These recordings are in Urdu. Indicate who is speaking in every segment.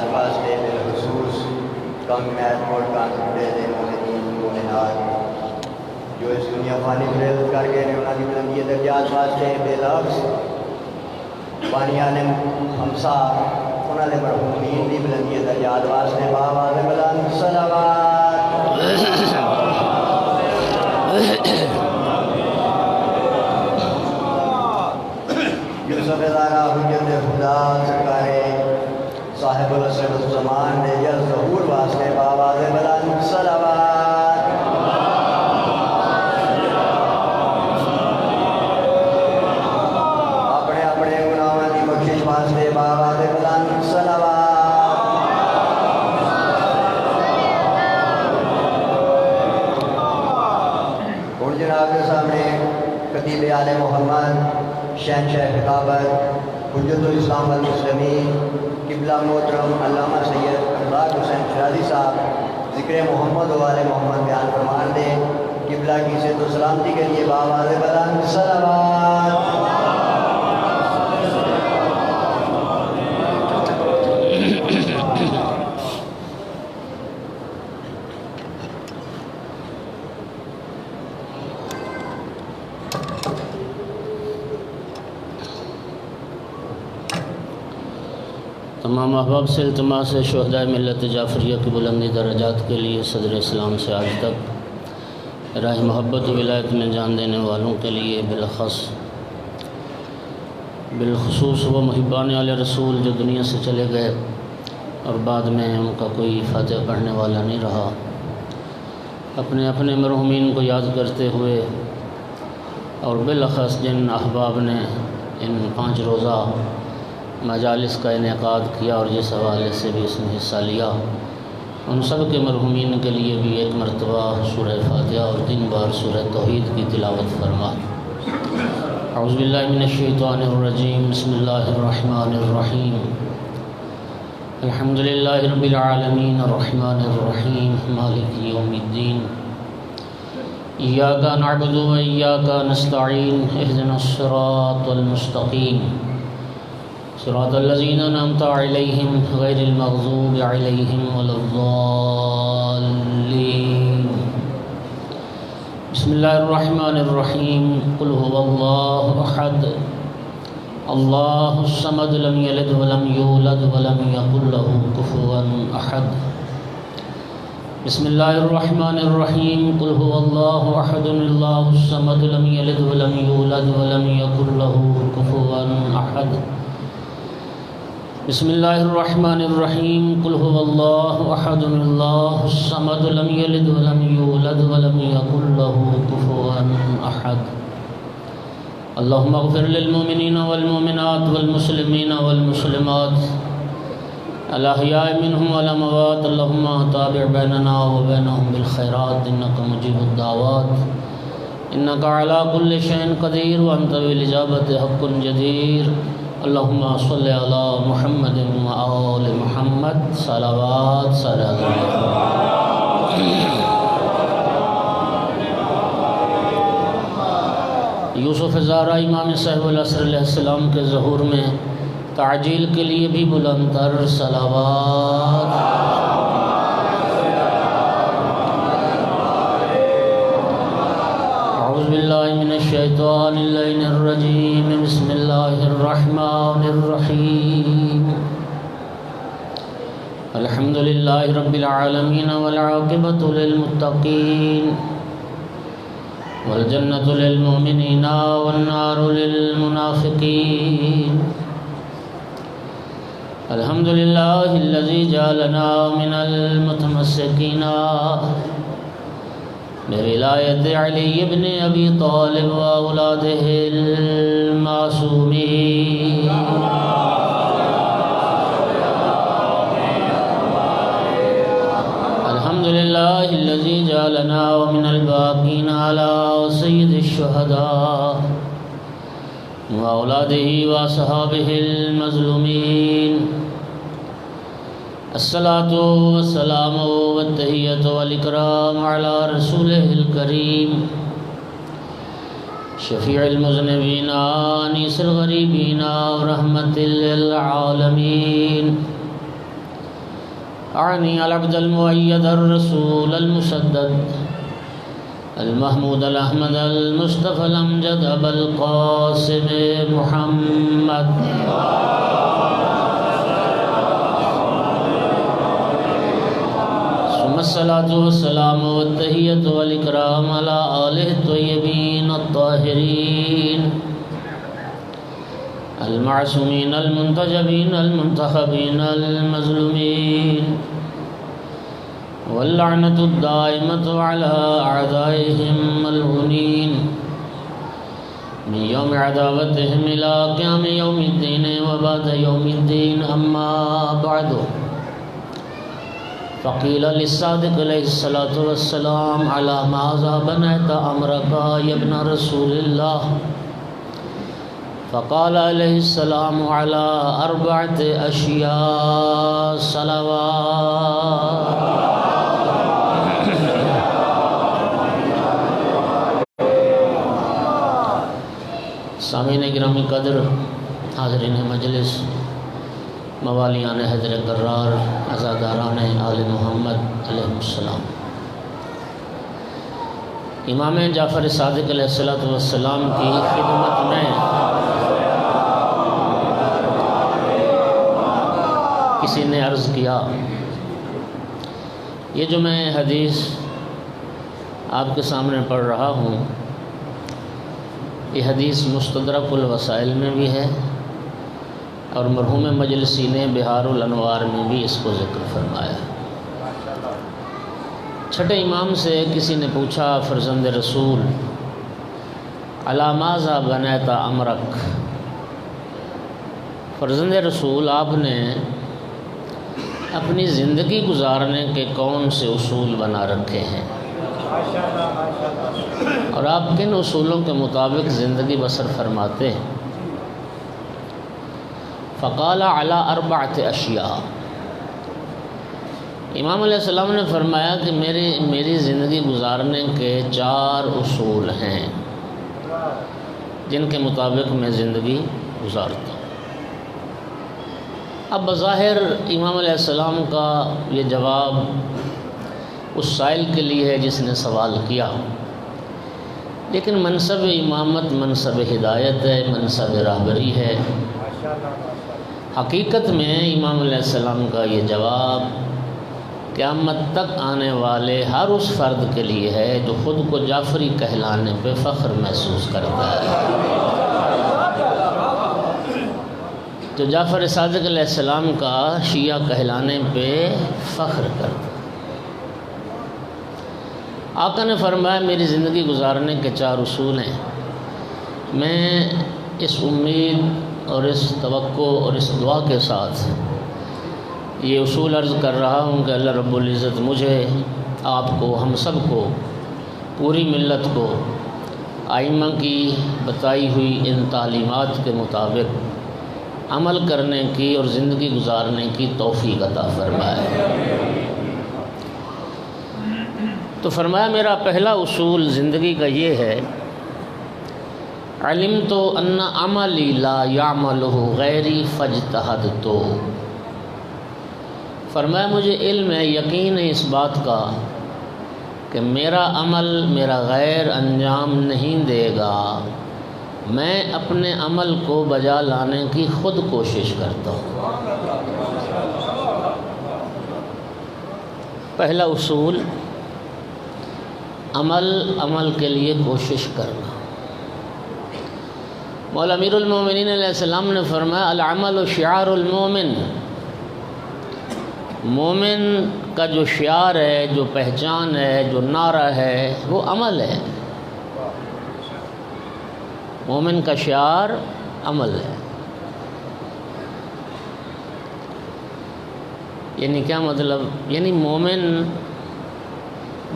Speaker 1: درجات واسطے بالخصوص کم میت موڑ کانسٹے دے مومنین مومنات جو اس دنیا فانی بریل کر گئے نے انہوں کی بلندی درجات واسطے بالعکس پانی عالم ہمسا انہوں نے مرحومین دی بلندی درجات واسطے باواز بلند صلوات یوسف ادارہ حجت خدا سرکار صاحب العصر الزمان نے یہ ظہور واسطے باواز بلند صلوات اپنے اپنے گناہوں کی بخشش واسطے باواز بلند صلوات اور جناب کے سامنے خطیب آل محمد شہنشاہ خطابت حجت الاسلام والمسلمین قبلہ محترم علامہ سید امداد حسین شرازی صاحب ذکر محمد و آل محمد بیان فرمان دے قبلہ کی عزت و سلامتی کے لیے باواز بلند صلوات
Speaker 2: تمام احباب سے التماس ہے شہدائے ملت جعفریہ کی بلندی درجات کے لیے صدر اسلام سے آج تک راہ محبت و ولایت میں جان دینے والوں کے لیے بالخصوص وہ محبان علیہ رسول جو دنیا سے چلے گئے اور بعد میں ان کا کوئی فاتحہ پڑھنے والا نہیں رہا، اپنے اپنے مرحومین کو یاد کرتے ہوئے اور بالاخص جن احباب نے ان 5 روزہ مجالس کا انعقاد کیا اور جس حوالے سے بھی اس میں حصہ لیا، ان سب کے مرحومین کے لیے بھی ایک مرتبہ سورہ فاتحہ اور 3 بار سورہ توحید کی تلاوت فرما۔ اعوذ باللہ من الشیطان الرجیم، بسم اللہ الرحمن الرحیم، الحمدللہ رب العالمین الرحمن الرحیم مالک یوم الدین، ایاک نعبد و ایاک نستعین، اہدنا الصراط المستقیم، صراط الذین انعمت علیہم غیر المغضوب علیہم ولا الضالین۔ بسم اللہ الرحمن الرحیم، قل هو اللہ احد اللہ الصمد لم یلد ولم یولد ولم یکن له کفوا احد۔ بسم اللہ الرحمن الرحیم، قل هو اللہ احد اللہ الصمد لم یلد ولم یولد ولم یکن له کفوا احد۔ بسم اللہ الرحمن الرحیم، قل هو اللہ احد اللہ الصمد لم یلد ولم یولد ولم یکن له کفوا احد۔ اللہم اغفر للمؤمنین والمؤمنات والمسلمین والمسلمات الاحیاء منہم والاموات، اللہم تابع بیننا وبینہم بالخیرات انک مجیب الدعوات انک علی کل شیء قدیر وانت بالاجابۃ حق جدیر۔ اللہم صلی علی محمد وآل محمد، صلوات صلوات۔ یوسف زہرا امام صاحب العصر علیہ السلام کے ظہور میں تعجیل کے لیے بھی بلند تر صلوات۔ اعوذ باللہ من الشیطان اللعین الرجیم، بسم اللہ الرحمن الرحیم، الحمدللہ رب العالمین والعاقبۃ للمتقین والجنة للمؤمنین والنار للمنافقین۔ الحمدللہ الذی جعلنا من المتمسکین بولایت علی بن ابی طالب واولادہ المعصومین۔ الحمدللہ الذی جعلنا من الباقین علی سید الشہداء واولادہ واصحابہ المظلومین۔ الصلاة والسلام والتحیۃ والاکرام علی رسولہ الکریم شفیع المذنبین انیس الغریبین ورحمۃ للعالمین۔ أعني العبد المؤيد الرسول المسدد المحمود الأحمد المصطفى الأمجد أبا القاسم محمد ثم الصلاة والسلام والتحية والإكرام على آله الطيبين الطاهرين المعصومين المنتجبين المنتخبين المظلومين واللعنة الدائمة على أعدائهم الملعونين من يوم عداوتهم إلى قيام يوم الدين وبعد يوم الدين. أما بعد، فقيل للصادق عليه الصلاة والسلام على ماذا بنيت أمرك يا ابن رسول الله؟ فقال عليه السلام على 4 أشياء صلوات. سامعین گرامی قدر، حاضرین مجلس، موالیان حضر قرار، عزاداران آل محمد علیہ السلام، امام جعفر صادق علیہ السلام کی خدمت میں کسی نے عرض کیا، یہ جو میں حدیث آپ کے سامنے پڑھ رہا ہوں، یہ حدیث مستدرک الوسائل میں بھی ہے اور مرحوم مجلسی نے بہار الانوار میں بھی اس کو ذکر فرمایا. چھٹے امام سے کسی نے پوچھا، فرزند رسول، علی ماذا بنیت امرک؟ فرزند رسول، آپ نے اپنی زندگی گزارنے کے کون سے اصول بنا رکھے ہیں اور آپ کن اصولوں کے مطابق زندگی بسر فرماتے ہیں؟ فقال علی 4 اشیاء. امام علیہ السلام نے فرمایا کہ میری زندگی گزارنے کے 4 اصول ہیں جن کے مطابق میں زندگی گزارتا ہوں. اب بظاہر امام علیہ السلام کا یہ جواب اس سائل کے لیے ہے جس نے سوال کیا، لیکن منصب امامت منصب ہدایت ہے، منصب راہبری ہے. حقیقت میں امام علیہ السلام کا یہ جواب قیامت تک آنے والے ہر اس فرد کے لیے ہے جو خود کو جعفری کہلانے پہ فخر محسوس کرتا ہے، جو جعفر صادق علیہ السلام کا شیعہ کہلانے پہ فخر کرتا ہے. آقا نے فرمایا میری زندگی گزارنے کے 4 اصول ہیں. میں اس امید اور اس توقع اور اس دعا کے ساتھ یہ اصول عرض کر رہا ہوں کہ اللہ رب العزت مجھے، آپ کو، ہم سب کو، پوری ملت کو ائمہ کی بتائی ہوئی ان تعلیمات کے مطابق عمل کرنے کی اور زندگی گزارنے کی توفیق عطا فرمائے. تو فرمایا میرا پہلا اصول زندگی کا یہ ہے، علمت ان عملی لا یعملہ غیری فاجتہدت. فرمایا مجھے علم ہے، یقین ہے اس بات کا کہ میرا عمل میرا غیر انجام نہیں دے گا، میں اپنے عمل کو بجا لانے کی خود کوشش کرتا ہوں. پہلا اصول عمل کے لیے کوشش کرنا. مولا امیر المومنین علیہ السلام نے فرمایا العمل شعار المومن. مومن کا جو شعار ہے، جو پہچان ہے، جو نعرہ ہے، وہ عمل ہے. مومن کا شعار عمل ہے. یعنی کیا مطلب؟ یعنی مومن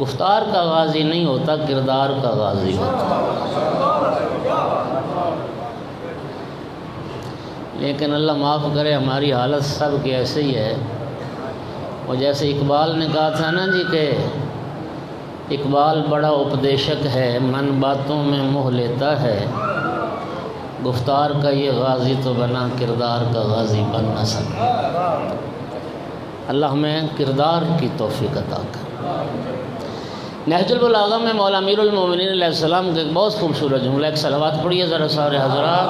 Speaker 2: گفتار کا غازی نہیں ہوتا، کردار کا غازی ہوتا. لیکن اللہ معاف کرے، ہماری حالت سب کی ایسے ہی ہے. اور جیسے اقبال نے کہا تھا نا جی کہ اقبال بڑا اپدیشک ہے، من باتوں میں موہ لیتا ہے، گفتار کا یہ غازی تو بنا، کردار کا غازی بن نہ سکا. اللہ ہمیں کردار کی توفیق عطا کر۔ نہج البلاغہ میں مولا امیر المومنین علیہ السلام کا ایک بہت خوبصورت جملہ، ایک صلوات پڑھیے ذرا سارے حضرات۔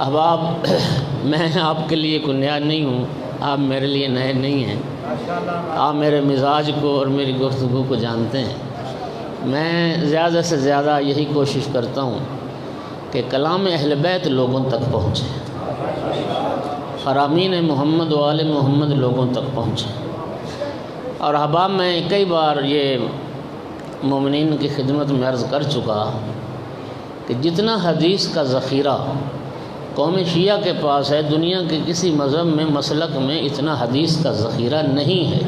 Speaker 2: احباب، میں آپ کے لیے کوئی نیا نہیں ہوں، آپ میرے لیے نئے نہیں ہیں، آپ میرے مزاج کو اور میری گفتگو کو جانتے ہیں۔ میں زیادہ سے زیادہ یہی کوشش کرتا ہوں کہ کلام اہل بیت لوگوں تک پہنچے، فرامین محمد و آل محمد لوگوں تک پہنچے۔ اور احباب، میں کئی بار یہ مومنین کی خدمت میں عرض کر چکا کہ جتنا حدیث کا ذخیرہ قوم شیعہ کے پاس ہے، دنیا کے کسی مذہب میں مسلک میں اتنا حدیث کا ذخیرہ نہیں ہے۔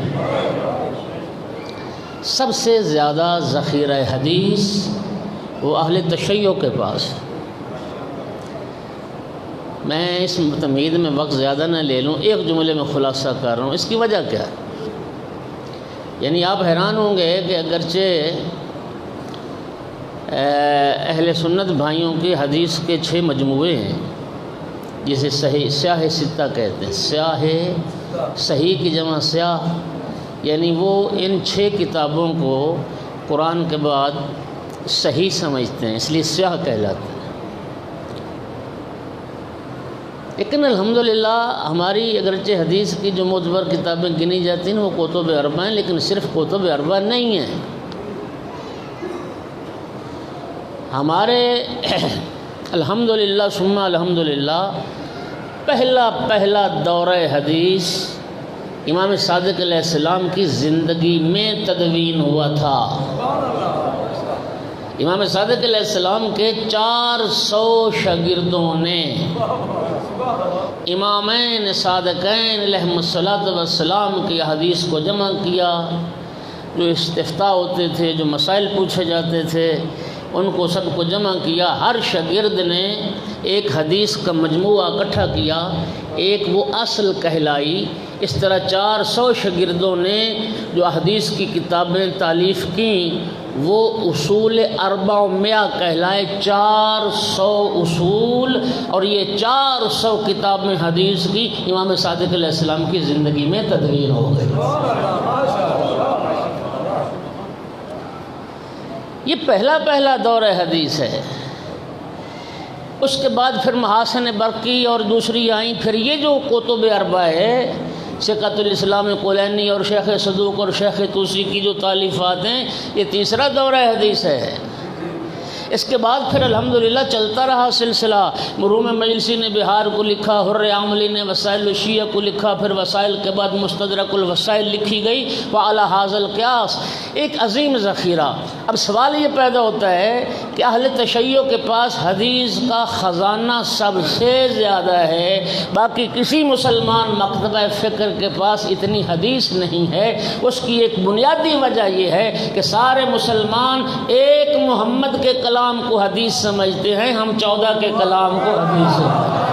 Speaker 2: سب سے زیادہ ذخیرہ حدیث وہ اہل تشیع کے پاس ہے۔ میں اس تمہید میں وقت زیادہ نہ لے لوں، ایک جملے میں خلاصہ کر رہا ہوں۔ اس کی وجہ کیا ہے؟ یعنی آپ حیران ہوں گے کہ اگرچہ اہل سنت بھائیوں کی حدیث کے 6 مجموعے ہیں، جسے سیاہ ستہ کہتے ہیں۔ سیاہ صحیح کی جمع سیاہ، یعنی وہ ان 6 کتابوں کو قرآن کے بعد صحیح سمجھتے ہیں، اس لیے سیاہ کہلاتے ہیں۔ لیکن الحمدللہ ہماری اگرچہ حدیث کی جو معتبر کتابیں گنی جاتی ہیں وہ کتب اربع ہیں، لیکن صرف کتب اربع نہیں ہیں۔ ہمارے الحمدللہ ثم الحمدللہ پہلا دورہ حدیث امام صادق علیہ السلام کی زندگی میں تدوین ہوا تھا۔ امام صادق علیہ السلام کے 400 شاگردوں نے امامین صادقین علیہم الصلاۃ والسلام کی حدیث کو جمع کیا۔ جو استفتاء ہوتے تھے، جو مسائل پوچھے جاتے تھے، ان کو سب کو جمع کیا۔ ہر شاگرد نے ایک حدیث کا مجموعہ اکٹھا کیا، ایک وہ اصل کہلائی۔ اس طرح 400 شاگردوں نے جو حدیث کی کتابیں تالیف کیں وہ اصول 400 کہلائے، 400 اصول، اور یہ 400 کتابیں حدیث کی امام صادق علیہ السلام کی زندگی میں تدوین ہو گئی۔ یہ پہلا دور حدیث ہے۔ اس کے بعد پھر محاسن برقی اور دوسری آئیں۔ پھر یہ جو کتب اربع ہے، ثقۃ الاسلام کلینی اور شیخ صدوق اور شیخ توسی کی جو تالیفات ہیں، یہ تیسرا دورہ حدیث ہے۔ اس کے بعد پھر الحمدللہ چلتا رہا سلسلہ۔ مرحوم مجلسی نے بہار کو لکھا، حر عاملی نے وسائل الشیعہ کو لکھا، پھر وسائل کے بعد مستدرک الوسائل لکھی گئی، وعلی ھذا القیاس ایک عظیم ذخیرہ۔ اب سوال یہ پیدا ہوتا ہے کہ اہل تشیع کے پاس حدیث کا خزانہ سب سے زیادہ ہے، باقی کسی مسلمان مکتبہ فکر کے پاس اتنی حدیث نہیں ہے۔ اس کی ایک بنیادی وجہ یہ ہے کہ سارے مسلمان ایک محمد کے کلام کو حدیث سمجھتے ہیں، ہم 14 کے کلام کو حدیث سمجھتے ہیں۔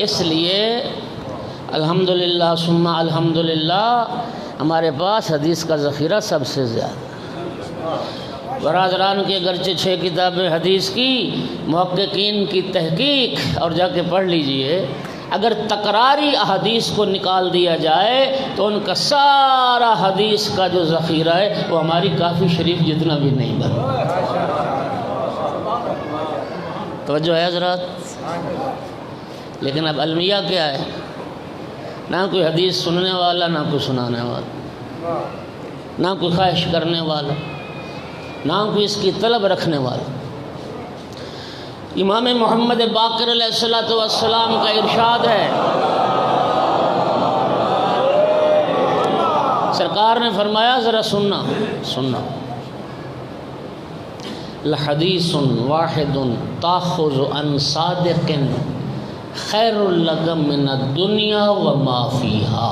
Speaker 2: اس لیے الحمدللہ ثم الحمدللہ ہمارے پاس حدیث کا ذخیرہ سب سے زیادہ۔ برادران کی اگرچہ 6 کتابیں حدیث کی، محققین کی تحقیق، اور جا کے پڑھ لیجئے، اگر تکراری احادیث کو نکال دیا جائے تو ان کا سارا حدیث کا جو ذخیرہ ہے وہ ہماری کافی شریف جتنا بھی نہیں بنا۔ توجہ ہے حضرات؟ لیکن اب المیہ کیا ہے؟ نہ کوئی حدیث سننے والا، نہ کوئی سنانے والا، نہ کوئی خواہش کرنے والا، نہ کوئی اس کی طلب رکھنے والا۔ امام محمد باقر علیہ السلام کا ارشاد ہے، سرکار نے فرمایا، ذرا سننا لحدیث واحد تاخذ عن صادق خیر لک من الدنیا وما فیہا۔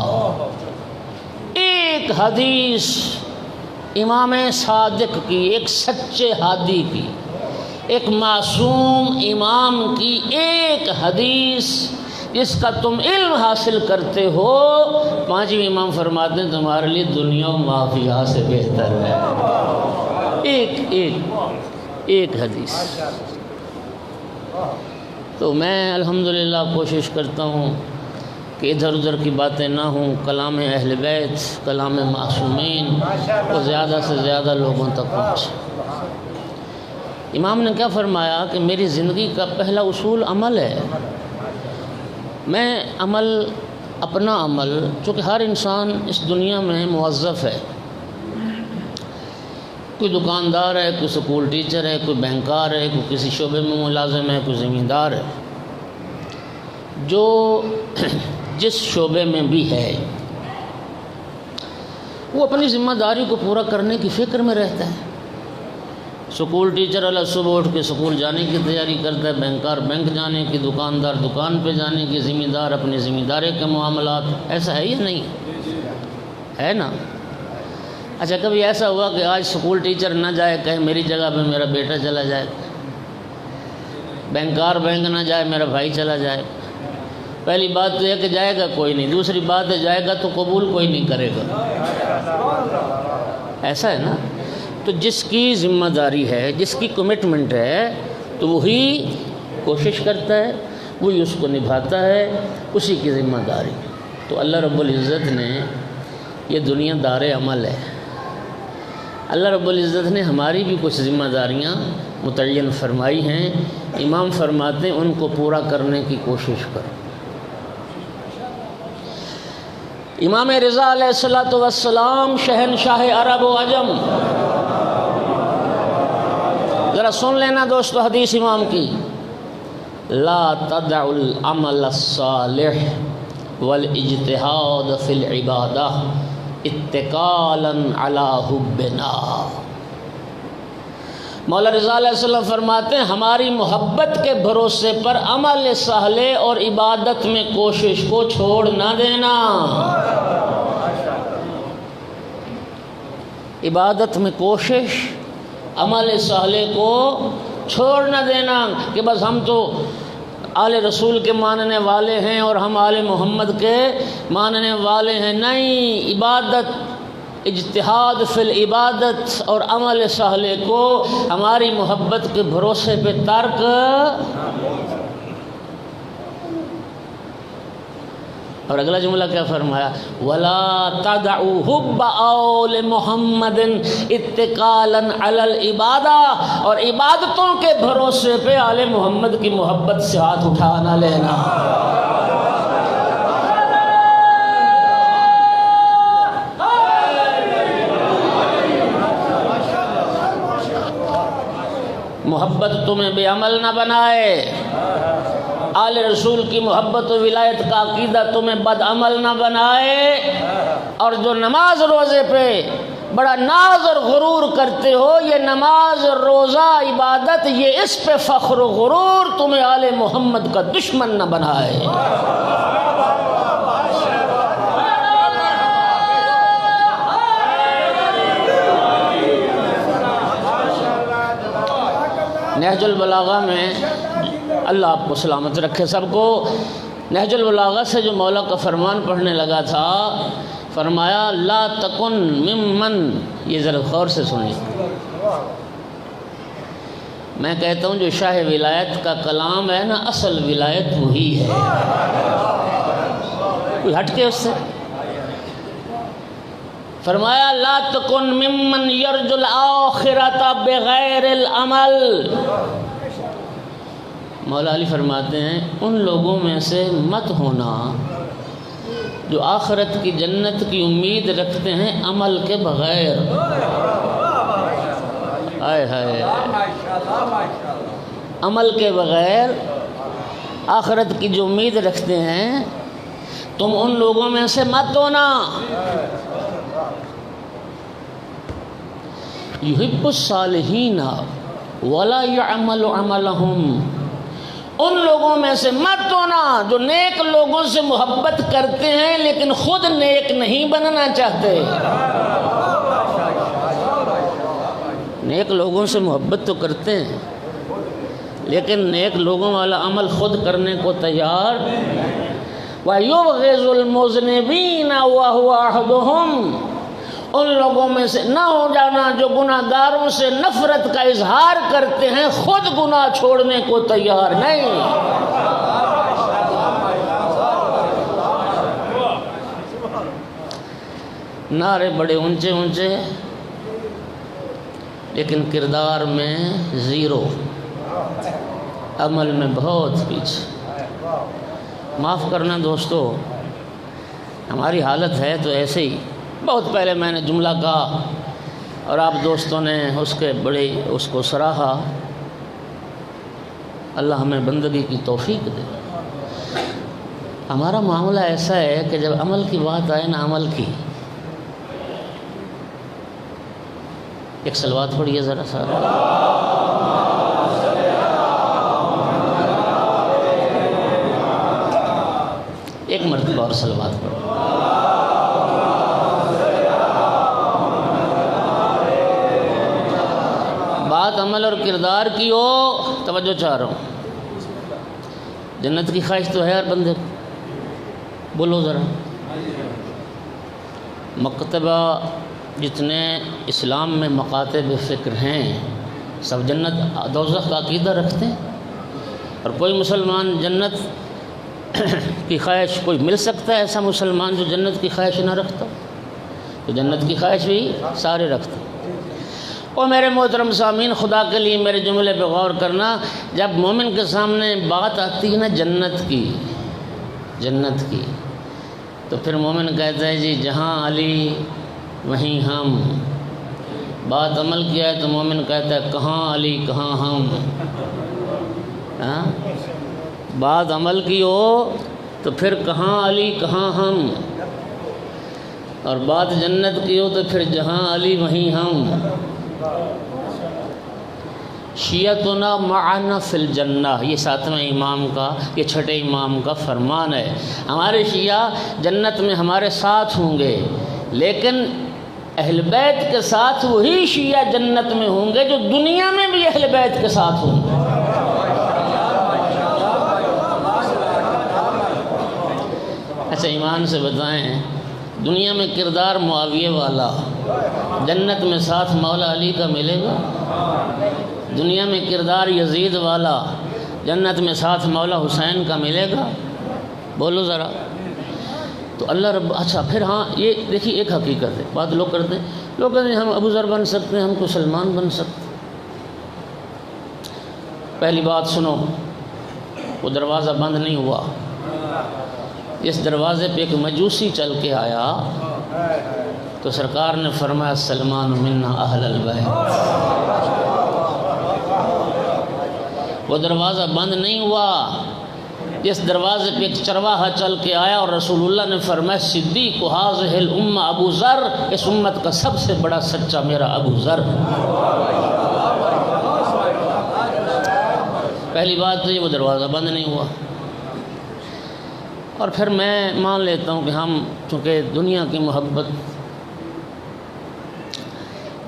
Speaker 2: ایک حدیث امام صادق کی، ایک سچے ہادی کی، ایک معصوم امام کی ایک حدیث جس کا تم علم حاصل کرتے ہو، پانچویں امام فرماتے ہیں تمہارے لیے دنیا و معافیہ سے بہتر ہے۔ ایک حدیث۔ تو میں الحمدللہ کوشش کرتا ہوں کہ ادھر ادھر کی باتیں نہ ہوں، کلام اہل بیت، کلام معصومین کو زیادہ سے زیادہ لوگوں تک پہنچے۔ امام نے کیا فرمایا کہ میری زندگی کا پہلا اصول عمل ہے۔ میں اپنا عمل، چونکہ ہر انسان اس دنیا میں موظف ہے، کوئی دکاندار ہے، کوئی سکول ٹیچر ہے، کوئی بینکار ہے، کوئی کسی شعبے میں ملازم ہے، کوئی زمیندار ہے، جو جس شعبے میں بھی ہے وہ اپنی ذمہ داری کو پورا کرنے کی فکر میں رہتا ہے۔ سکول ٹیچر اللہ صبح اٹھ کے سکول جانے کی تیاری کرتا ہے، بینکار بینک جانے کی، دکاندار دکان پہ جانے کی، زمیندار اپنی زمینداری کے معاملات۔ ایسا ہے یا نہیں ہے نا؟ اچھا، کبھی ایسا ہوا کہ آج سکول ٹیچر نہ جائے، کہے میری جگہ پہ میرا بیٹا چلا جائے، بینکار بینک نہ جائے، میرا بھائی چلا جائے؟ پہلی بات تو یہ کہ جائے گا کوئی نہیں، دوسری بات ہے جائے گا تو قبول کوئی نہیں کرے گا۔ ایسا ہے نا؟ تو جس کی ذمہ داری ہے، جس کی کمٹمنٹ ہے، تو وہی کوشش کرتا ہے، وہی اس کو نبھاتا ہے، اسی کی ذمہ داری۔ تو اللہ رب العزت نے، یہ دنیا دار عمل ہے، اللہ رب العزت نے ہماری بھی کچھ ذمہ داریاں متعین فرمائی ہیں۔ امام فرماتے ہیں ان کو پورا کرنے کی کوشش کرو۔ امام رضا علیہ السلام شہنشاہ عرب و عجم، ذرا سن لینا دوستو حدیث امام کی، لا تدع العمل الصالح والاجتہاد فی العبادہ اتکالا علی حبنا۔ مولا رضا علیہ السلام فرماتے ہیں ہماری محبت کے بھروسے پر عمل صالح اور عبادت میں کوشش کو چھوڑ نہ دینا۔ عبادت میں کوشش، عمل صالح کو چھوڑ نہ دینا کہ بس ہم تو آل رسول کے ماننے والے ہیں اور ہم آل محمد کے ماننے والے ہیں۔ نہیں، عبادت، اجتہاد فی العبادت اور عمل صالح کو ہماری محبت کے بھروسے پہ ترک۔ اور اگلا جملہ کیا فرمایا؟ وَلَا تَدْعُوا حُبَّ آلِ مُحَمَّدٍ اتِّقَالًا عَلَى الْعِبَادَةِ، اور عبادتوں کے بھروسے پہ آل محمد کی محبت سے ہاتھ اٹھا نہ لینا۔ محبت تمہیں بے عمل نہ بنائے، آل رسول کی محبت و ولایت کا عقیدہ تمہیں بد عمل نہ بنائے۔ اور جو نماز روزے پہ بڑا ناز اور غرور کرتے ہو، یہ نماز روزہ عبادت، یہ اس پہ فخر و غرور تمہیں آل محمد کا دشمن نہ بنائے۔ نہج البلاغہ میں، اللہ آپ کو سلامت رکھے سب کو، نہج البلاغہ سے جو مولا کا فرمان پڑھنے لگا تھا، فرمایا لا تکن ممن، یہ ذرا غور سے سنیے، میں کہتا ہوں جو شاہ ولایت کا کلام ہے نا، اصل ولایت وہی ہے، کوئی ہٹ کے اس سے۔ فرمایا لا تکن ممن یرجو الآخرۃ بغیر العمل، مولا علی فرماتے ہیں ان لوگوں میں سے مت ہونا جو آخرت کی جنت کی امید رکھتے ہیں عمل کے بغیر۔ ہائے ہائے، عمل کے بغیر آخرت کی جو امید رکھتے ہیں، تم ان لوگوں میں سے مت ہونا۔ یحب الصالحین ولا يعمل عملهم، ان لوگوں میں سے مت ہونا جو نیک لوگوں سے محبت کرتے ہیں لیکن خود نیک نہیں بننا چاہتے۔ نیک لوگوں سے محبت تو کرتے ہیں لیکن نیک لوگوں والا عمل خود کرنے کو تیار. وَيُبْغِضُ الْمُذْنِبِينَ وَهُوَ أَحَدُهُمْ، ان لوگوں میں سے نہ ہو جانا جو گناہ گاروں سے نفرت کا اظہار کرتے ہیں، خود گناہ چھوڑنے کو تیار نہیں. نعرے بڑے اونچے اونچے لیکن کردار میں زیرو، عمل میں بہت پیچھے. معاف کرنا دوستو، ہماری حالت ہے تو ایسے ہی. بہت پہلے میں نے جملہ کہا اور آپ دوستوں نے اس کو سراہا. اللہ ہمیں بندگی کی توفیق دے. ہمارا معاملہ ایسا ہے کہ جب عمل کی بات آئے نا، عمل کی، ایک صلوات پڑھیے ذرا سا. ایک مرتبہ اور صلوات پڑھو. بات عمل اور کردار کی ہو، توجہ چاہ رہا ہوں. جنت کی خواہش تو ہے ہر بندے کو، بولو ذرا. مکتبہ جتنے اسلام میں مکاتب فکر ہیں سب جنت دوزخ کا عقیدہ رکھتے ہیں. اور کوئی مسلمان جنت کی خواہش، کوئی مل سکتا ہے ایسا مسلمان جو جنت کی خواہش نہ رکھتا؟ تو جنت کی خواہش بھی سارے رکھتے. اور میرے محترم سامعین، خدا کے لیے میرے جملے پہ غور کرنا. جب مومن کے سامنے بات آتی ہے نا جنت کی، تو پھر مومن کہتا ہے جی جہاں علی وہیں ہم. بات عمل کیا ہے تو مومن کہتا ہے کہاں علی کہاں ہم. بات عمل کی ہو تو پھر کہاں علی کہاں ہم، اور بات جنت کی ہو تو پھر جہاں علی وہیں ہم. شیعتنا معنا فی الجنہ، یہ 7ویں امام کا، یہ 6ٹھے امام کا فرمان ہے. ہمارے شیعہ جنت میں ہمارے ساتھ ہوں گے، لیکن اہل بیت کے ساتھ وہی شیعہ جنت میں ہوں گے جو دنیا میں بھی اہل بیت کے ساتھ ہوں گے. اچھا ایمان سے بتائیں، دنیا میں کردار معاویہ والا، جنت میں ساتھ مولا علی کا ملے گا؟ دنیا میں کردار یزید والا، جنت میں ساتھ مولا حسین کا ملے گا؟ بولو ذرا. تو اللہ اچھا پھر ہاں یہ دیکھیے ایک حقیقت ہے. بات لوگ کرتے ہیں ہم ابو ذر بن سکتے ہیں، ہم کو سلمان بن سکتے. پہلی بات سنو، وہ دروازہ بند نہیں ہوا. اس دروازے پہ ایک مجوسی چل کے آیا تو سرکار نے فرمایا سلمان منا اہل البیت. وہ دروازہ بند نہیں ہوا. اس دروازے پہ ایک چرواہا چل کے آیا اور رسول اللہ نے فرمایا صدیق ھذہ الامہ ابو ذر، اس امت کا سب سے بڑا سچا میرا ابو ذر. پہلی بات تو یہ وہ دروازہ بند نہیں ہوا. اور پھر میں مان لیتا ہوں کہ ہم چونکہ دنیا کی محبت،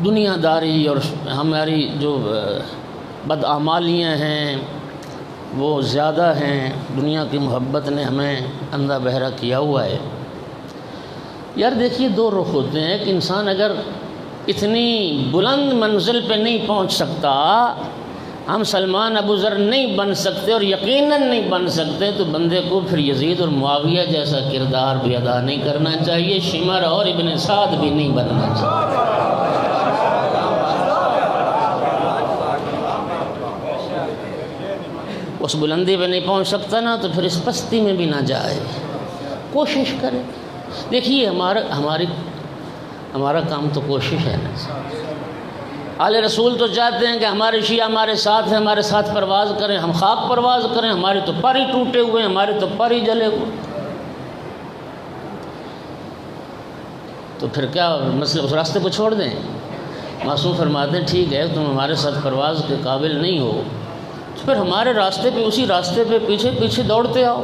Speaker 2: دنیا داری اور ہماری جو بدعمالیاں ہیں وہ زیادہ ہیں، دنیا کی محبت نے ہمیں اندھا بہرا کیا ہوا ہے. یار دیکھیے دو رخ ہوتے ہیں. کہ انسان اگر اتنی بلند منزل پہ نہیں پہنچ سکتا، ہم سلمان ابو ذر نہیں بن سکتے اور یقیناً نہیں بن سکتے، تو بندے کو پھر یزید اور معاویہ جیسا کردار بھی ادا نہیں کرنا چاہیے، شمر اور ابن سعد بھی نہیں بننا چاہیے. اس بلندی پہ نہیں پہنچ سکتا نا، تو پھر اس پستی میں بھی نہ جائے، کوشش کرے. دیکھیے ہمارا کام تو کوشش ہے نا. آل رسول تو چاہتے ہیں کہ ہمارے شیعہ ہمارے ساتھ ہیں، ہمارے ساتھ پرواز کریں، ہم خاک پرواز کریں. ہمارے تو پر ہی ٹوٹے ہوئے ہیں، ہمارے تو پر ہی جلے ہوئے. تو پھر کیا مسئلہ، اس راستے کو چھوڑ دیں؟ معصوم فرماتے ہیں ٹھیک ہے تم ہمارے ساتھ پرواز کے قابل نہیں ہو، تو پھر ہمارے راستے پہ، اسی راستے پہ پیچھے پیچھے دوڑتے آؤ.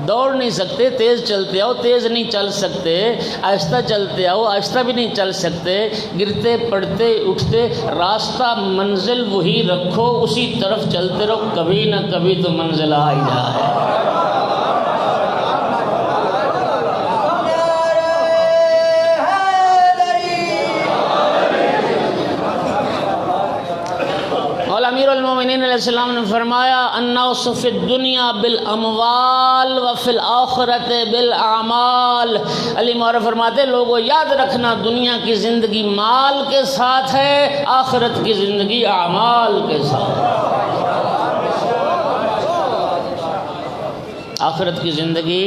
Speaker 2: دوڑ نہیں سکتے تیز چلتے آؤ، تیز نہیں چل سکتے آہستہ چلتے آؤ، آہستہ بھی نہیں چل سکتے، گرتے پڑتے اٹھتے، راستہ منزل وہی رکھو، اسی طرف چلتے رہو، کبھی نہ کبھی تو منزل آ ہی جائے۔ امیر المومنین علیہ السلام نے فرمایا الناس فی الدنیا بالاموال وفی الآخرت بالاعمال۔ علی مورہ فرماتے ہیں لوگوں یاد رکھنا دنیا کی زندگی مال کے ساتھ ہے، آخرت کی زندگی اعمال کے ساتھ۔ آخرت کی زندگی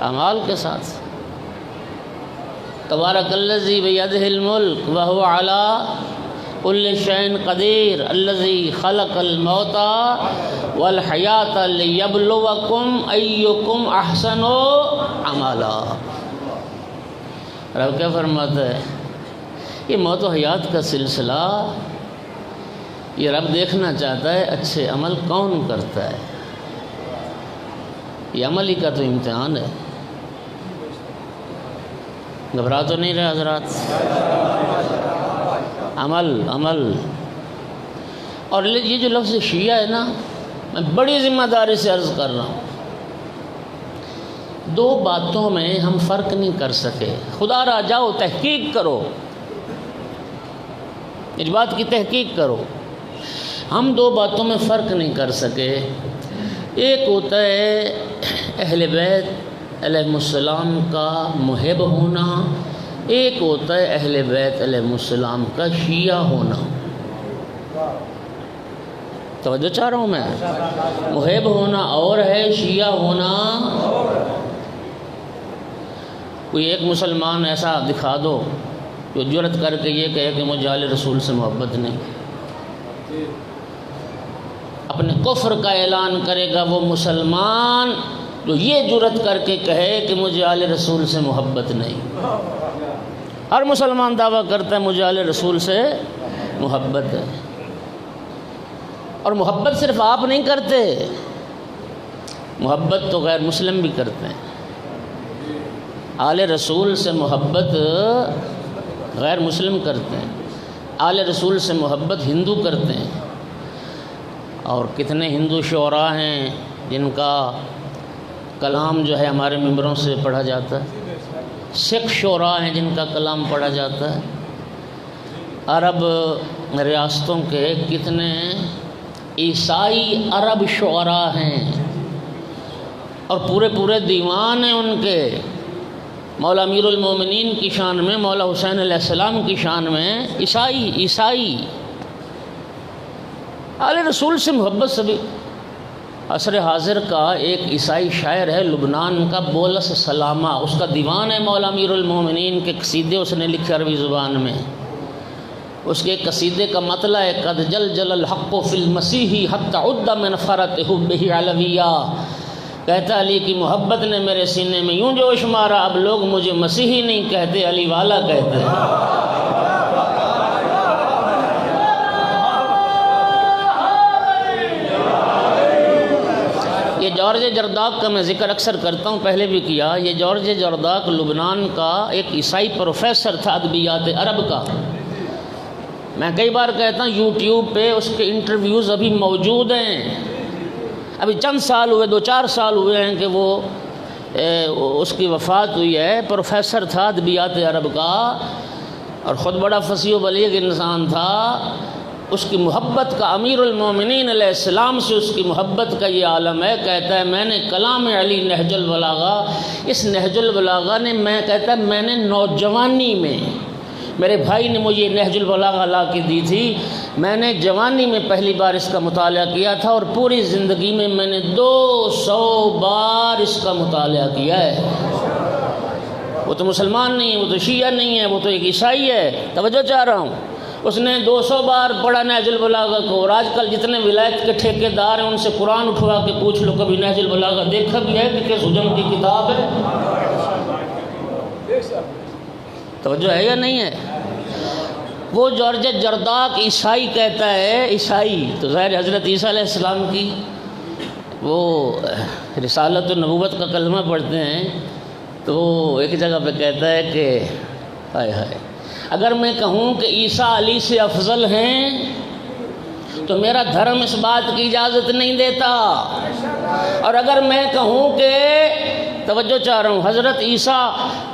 Speaker 2: اعمال کے ساتھ۔ تبارک الذی بیدہ الملک وہو علی کل شیء قدیر الذی خلق الموت والحیات لیبلوکم ایکم احسن عملا۔ رب کیا فرماتا ہے؟ یہ موت و حیات کا سلسلہ یہ رب دیکھنا چاہتا ہے اچھے عمل کون کرتا ہے۔ یہ عمل ہی کا تو امتحان ہے۔ گھبرا تو نہیں رہے حضرات؟ عمل اور یہ جو لفظ شیعہ ہے نا، میں بڑی ذمہ داری سے عرض کر رہا ہوں، دو باتوں میں ہم فرق نہیں کر سکے۔ خدا را جاؤ تحقیق کرو، اس بات کی تحقیق کرو، ہم دو باتوں میں فرق نہیں کر سکے۔ ایک ہوتا ہے اہل بیت علیہ السلام کا محب ہونا، ایک ہوتا ہے اہل بیت علیہ السلام کا شیعہ ہونا۔ توجہ چاہ رہا ہوں میں، محب ہونا اور ہے، شیعہ ہونا۔ کوئی ایک مسلمان ایسا دکھا دو جو جرأت کر کے یہ کہے کہ مجھے آل رسول سے محبت نہیں، اپنے کفر کا اعلان کرے گا وہ مسلمان جو یہ جرأت کر کے کہے کہ مجھے آل رسول سے محبت نہیں۔ ہر مسلمان دعویٰ کرتا ہے مجھے آل رسول سے محبت ہے، اور محبت صرف آپ نہیں کرتے، محبت تو غیر مسلم بھی کرتے ہیں۔ آل رسول سے محبت غیر مسلم کرتے ہیں، آل رسول سے محبت ہندو کرتے ہیں، اور کتنے ہندو شعراء ہیں جن کا کلام جو ہے ہمارے ممبروں سے پڑھا جاتا ہے، سکھ شعراء ہیں جن کا کلام پڑھا جاتا ہے، عرب ریاستوں کے کتنے عیسائی عرب شعراء ہیں، اور پورے دیوان ہیں ان کے، مولا امیر المومنین کی شان میں، مولا حسین علیہ السلام کی شان میں، عیسائی آل رسول سے محبت سبھی۔ عصر حاضر کا ایک عیسائی شاعر ہے لبنان کا، بولس سلامہ، اس کا دیوان ہے مولا امیر المومنین کے قصیدے اس نے لکھے عربی زبان میں۔ اس کے قصیدے کا مطلع ہے قد جل الحق فی المسیح حتی عد من فرط حبہ علویہ۔ کہتا علی کی محبت نے میرے سینے میں یوں جوش مارا، اب لوگ مجھے مسیحی نہیں کہتے، علی والا کہتے ہیں۔ یہ جارج جرداق کا میں ذکر اکثر کرتا ہوں، پہلے بھی کیا۔ یہ جارج جرداق لبنان کا ایک عیسائی پروفیسر تھا ادبیات عرب کا۔ میں کئی بار کہتا ہوں یوٹیوب پہ اس کے انٹرویوز ابھی موجود ہیں، ابھی چند سال ہوئے، 2-4 سال ہوئے ہیں کہ وہ اس کی وفات ہوئی ہے۔ پروفیسر تھا ادبیات عرب کا، اور خود بڑا فصیح و بلیغ انسان تھا۔ اس کی محبت کا، امیر المومنین علیہ السلام سے اس کی محبت کا یہ عالم ہے۔ کہتا ہے میں نے کلام علی نہج البلاغہ، اس نہج البلاغہ نے، میں کہتا ہے میں نے نوجوانی میں، میرے بھائی نے مجھے نہج البلاغہ لا کے دی تھی، میں نے جوانی میں پہلی بار اس کا مطالعہ کیا تھا، اور پوری زندگی میں نے 200 بار اس کا مطالعہ کیا ہے۔ وہ تو مسلمان نہیں ہے، وہ تو شیعہ نہیں ہے، وہ تو ایک عیسائی ہے۔ توجہ چاہ رہا ہوں، اس نے 200 بار پڑھا نہج البلاغہ کو، اور آج کل جتنے ولایت کے ٹھیکیدار ہیں ان سے قرآن اٹھوا کے پوچھ لو کبھی نہج البلاغہ دیکھا بھی ہے کہ کس حجم کی کتاب ہے؟ توجہ ہے یا نہیں ہے؟ وہ جارج جرداق عیسائی کہتا ہے، عیسائی تو ظاہر حضرت عیسیٰ علیہ السلام کی وہ رسالت النبوت کا کلمہ پڑھتے ہیں تو ایک جگہ پہ کہتا ہے کہ ہائے ہائے، اگر میں کہوں کہ عیسیٰ علی سے افضل ہیں تو میرا دھرم اس بات کی اجازت نہیں دیتا، اور اگر میں کہوں کہ توجہ چاہ رہا ہوں حضرت عیسیٰ،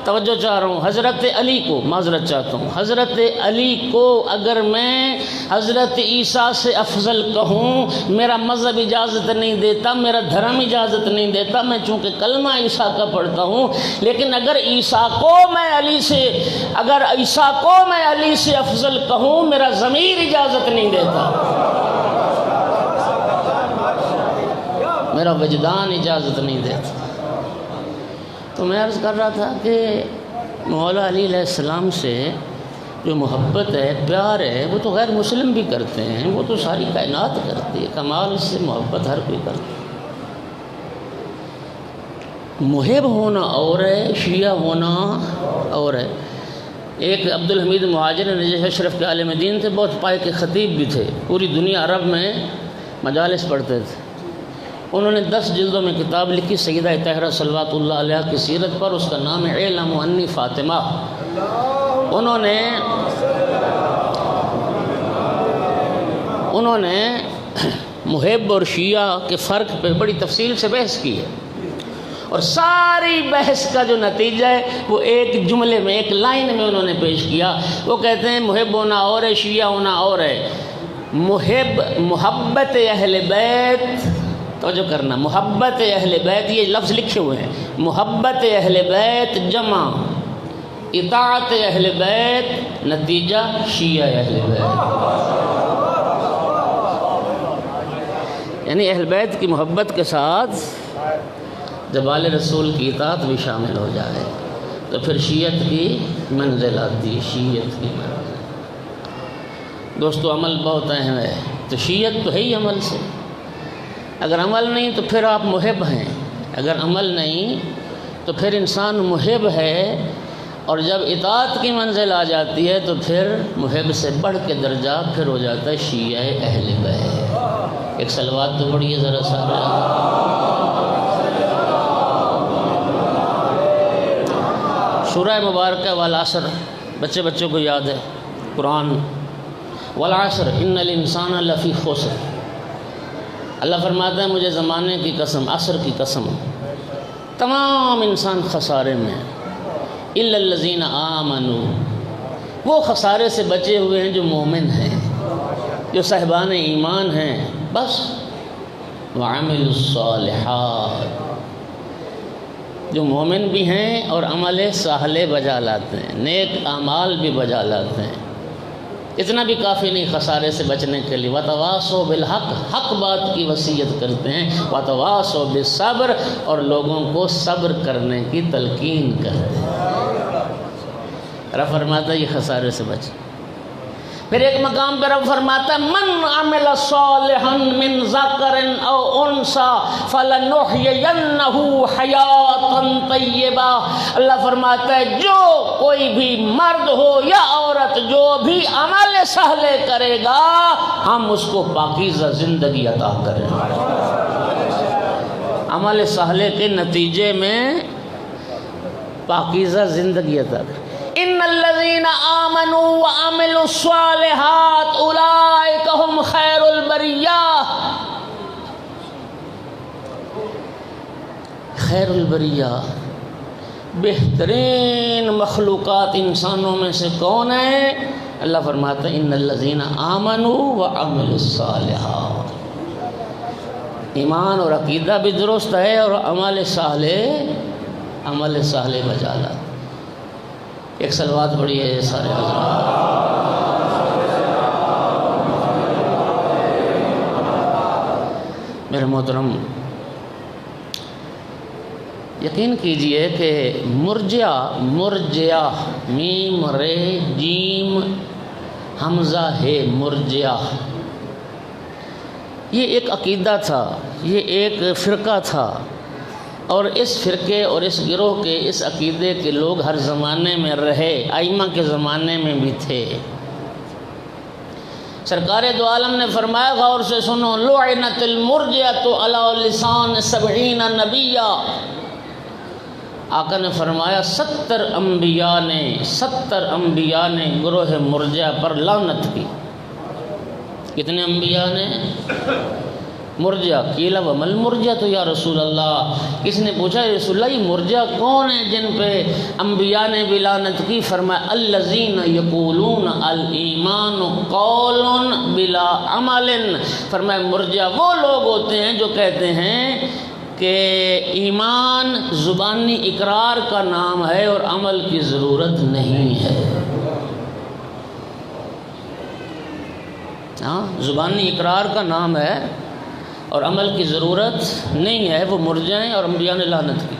Speaker 2: توجہ چاہ رہا ہوں حضرت علی کو، معذرت چاہتا ہوں، حضرت علی کو اگر میں حضرت عیسیٰ سے افضل کہوں میرا مذہب اجازت نہیں دیتا، میرا دھرم اجازت نہیں دیتا، میں چونکہ کلمہ عیسیٰ کا پڑھتا ہوں، لیکن اگر عیسیٰ کو میں علی سے افضل کہوں میرا ضمیر اجازت نہیں دیتا، میرا وجدان اجازت نہیں دیتا۔ تو میں عرض کر رہا تھا کہ مولا علی علیہ السلام سے جو محبت ہے، پیار ہے، وہ تو غیر مسلم بھی کرتے ہیں، وہ تو ساری کائنات کرتی ہے، کمال سے محبت ہر کوئی کرتا ہے۔ محب ہونا اور ہے، شیعہ ہونا اور ہے۔ ایک عبدالحمید مہاجر نجف اشرف کے عالم دین تھے، بہت پائے کے خطیب بھی تھے، پوری دنیا عرب میں مجالس پڑھتے تھے۔ انہوں نے 10 جلدوں میں کتاب لکھی سیدہ طاہرہ صلوات اللہ علیہ کی سیرت پر، اس کا نام ہے اعلم انی فاطمہ۔ انہوں نے محب اور شیعہ کے فرق پہ بڑی تفصیل سے بحث کی ہے، اور ساری بحث کا جو نتیجہ ہے وہ ایک جملے میں، ایک لائن میں انہوں نے پیش کیا۔ وہ کہتے ہیں محب ہونا اور ہے، شیعہ ہونا اور ہے۔ محبت اہل بیت، توجہ کرنا، محبت اہل بیت، یہ لفظ لکھے ہوئے ہیں، محبت اہل بیت جمع اطاعت اہل بیت، نتیجہ شیعہ اہل بیت، یعنی اہل بیت کی محبت کے ساتھ جب آل رسول کی اطاعت بھی شامل ہو جائے تو پھر شیعت کی منزل آتی ہے، شیعت کی منزل۔ دوستو عمل بہت اہم ہے، تو شیعت تو ہے ہی عمل سے، اگر عمل نہیں تو پھر آپ محب ہیں، اگر عمل نہیں تو پھر انسان محب ہے، اور جب اطاعت کی منزل آ جاتی ہے تو پھر محب سے بڑھ کے درجہ پھر ہو جاتا ہے شیعہ اہل بیت۔ ایک صلوات تو پڑھیے ذرا سارے۔ سورہ مبارکہ والعصر، بچوں کو یاد ہے قرآن، والعصر ان الانسان لفی خسر۔ اللہ فرماتا ہے مجھے زمانے کی قسم، عصر کی قسم، تمام انسان خسارے میں، الا الذین آمنوا، وہ خسارے سے بچے ہوئے ہیں جو مومن ہیں، جو صاحبان ایمان ہیں، بس وعملوا الصالحات، جو مومن بھی ہیں اور عمل صالح بجا لاتے ہیں، نیک اعمال بھی بجا لاتے ہیں۔ اتنا بھی کافی نہیں خسارے سے بچنے کے لیے، وتواصوا بالحق، حق بات کی وصیت کرتے ہیں، وتواصوا بالصبر، اور لوگوں کو صبر کرنے کی تلقین کرتے ہیں۔ رب فرماتا ہے یہ خسارے سے بچ۔ پھر ایک مقام پر رب فرماتا ہے من عمل صالحا من ذکر او انثی فلنحیینہ حیاتا طیبہ۔ اللہ فرماتا ہے جو کوئی بھی مرد ہو یا عورت جو بھی عمل صالح کرے گا ہم اس کو پاکیزہ زندگی عطا کریں گے۔ عمل صالح کے نتیجے میں پاکیزہ زندگی عطا کریں۔ ان الذین آمنوا وعملوا الصالحات اولئک هم خیر البریہ۔ خیر البریہ، بہترین مخلوقات انسانوں میں سے کون ہے؟ اللہ فرماتا ہے ان الذین آمنوا وعملوا الصالحات، ایمان اور عقیدہ بھی درست ہے اور عمل صالح بجا لاتا۔ ایک صلوات پڑھی ہے سارے حضرات۔ میرے محترم، یقین کیجئے کہ مرجعہ میم رے جیم حمزہ ہے، مرجعہ، یہ ایک عقیدہ تھا، یہ ایک فرقہ تھا، اور اس فرقے اور اس گروہ کے اس عقیدے کے لوگ ہر زمانے میں رہے، ائمہ کے زمانے میں بھی تھے، سرکار دو عالم نے فرمایا، غور سے سنو، لعنت المرجئۃ علی لسان 70 نبیّا، آقا نے فرمایا 70 انبیاء نے گروہ مرجع پر لعنت کی۔ کتنے انبیاء نے؟ مرجع۔ قیل وما المرجع تو یا رسول اللہ، کس نے پوچھا یا رسول اللہ یہ مرجع کون ہیں جن پہ انبیاء نے بھی لعنت کی؟ فرمایا الذین یقولون الایمان قول بلا عمل، فرمایا مرجع وہ لوگ ہوتے ہیں جو کہتے ہیں کہ ایمان زبانی اقرار کا نام ہے اور عمل کی ضرورت نہیں ہے۔ ہاں، زبانی اقرار کا نام ہے اور عمل کی ضرورت نہیں ہے، وہ مرجع ہیں اور انبیاء نے لعنت کی۔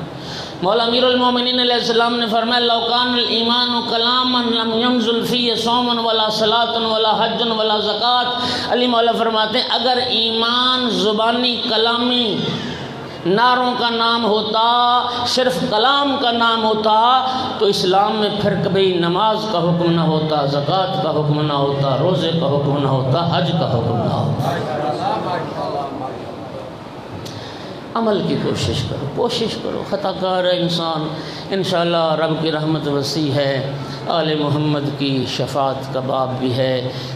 Speaker 2: مولا امیر المومنین علیہ السلام نے فرمایا لو کان الایمان کلاما لم ينزل فیہ صوم ولا صلاۃ ولا حج ولا زکوٰۃ۔ علی مولا فرماتے ہیں اگر ایمان زبانی کلامی نعروں کا نام ہوتا، صرف کلام کا نام ہوتا، تو اسلام میں پھر کبھی نماز کا حکم نہ ہوتا، زکوٰۃ کا حکم نہ ہوتا، روزے کا حکم نہ ہوتا، حج کا حکم نہ ہوتا۔ عمل کی کوشش کرو، خطا کار ہے انسان، انشاءاللہ رب کی رحمت وسیع ہے، آل محمد کی شفاعت کا باب بھی ہے،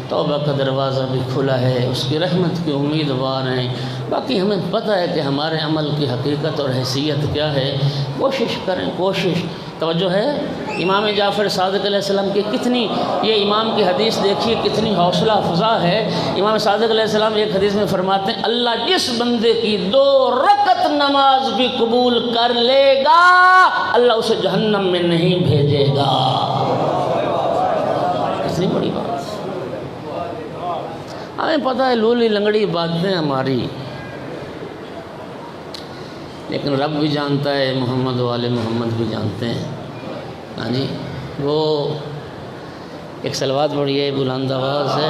Speaker 2: توبہ کا دروازہ بھی کھلا ہے، اس کی رحمت کی امیدوار ہیں۔ باقی ہمیں پتہ ہے کہ ہمارے عمل کی حقیقت اور حیثیت کیا ہے، کوشش کریں، کوشش۔ توجہ ہے امام جعفر صادق علیہ السلام کی کتنی، یہ امام کی حدیث دیکھیے کتنی حوصلہ افزا ہے۔ امام صادق علیہ السلام ایک حدیث میں فرماتے ہیں اللہ جس بندے کی 2 رکعت نماز بھی قبول کر لے گا اللہ اسے جہنم میں نہیں بھیجے گا۔ کتنی بڑی بات، ہمیں پتہ ہے لولی لنگڑی باتیں ہماری، لیکن رب بھی جانتا ہے، محمد والے محمد بھی جانتے ہیں۔ ہاں جی، وہ ایک صلوات پڑھیے بلند آواز ہے۔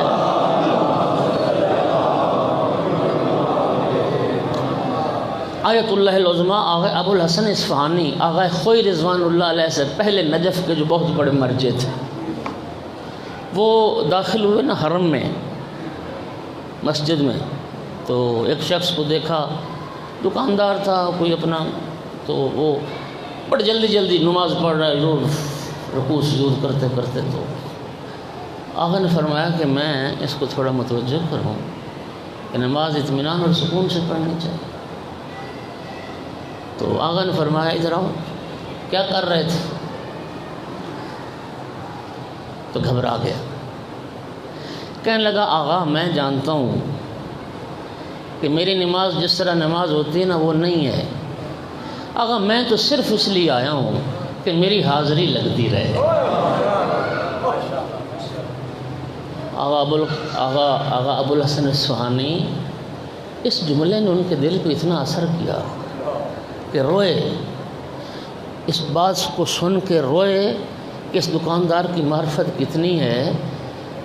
Speaker 2: آیت اللہ العظمیٰ آغا ابو الحسن اصفہانی، آغا خوئی رضوان اللہ علیہ سے پہلے نجف کے جو بہت بڑے مرجع تھے، وہ داخل ہوئے نا حرم میں مسجد میں، تو ایک شخص کو دیکھا، دکاندار تھا کوئی اپنا، تو وہ بڑی جلدی نماز پڑھ رہا ہے، رکوع سجود کرتے کرتے، تو آقا نے فرمایا کہ میں اس کو تھوڑا متوجہ کروں کہ نماز اطمینان اور سکون سے پڑھنی چاہیے۔ تو آقا نے فرمایا ادھر آؤ، کیا کر رہے تھے؟ تو گھبرا گیا، کہنے لگا آقا میں جانتا ہوں کہ میری نماز جس طرح نماز ہوتی ہے نا وہ نہیں ہے، آقا میں تو صرف اس لیے آیا ہوں کہ میری حاضری لگتی رہے۔ آغا ابو الحسن اصفہانی، اس جملے نے ان کے دل پہ اتنا اثر کیا کہ روئے، اس بات کو سن کے روئے کہ اس دکاندار کی معرفت کتنی ہے۔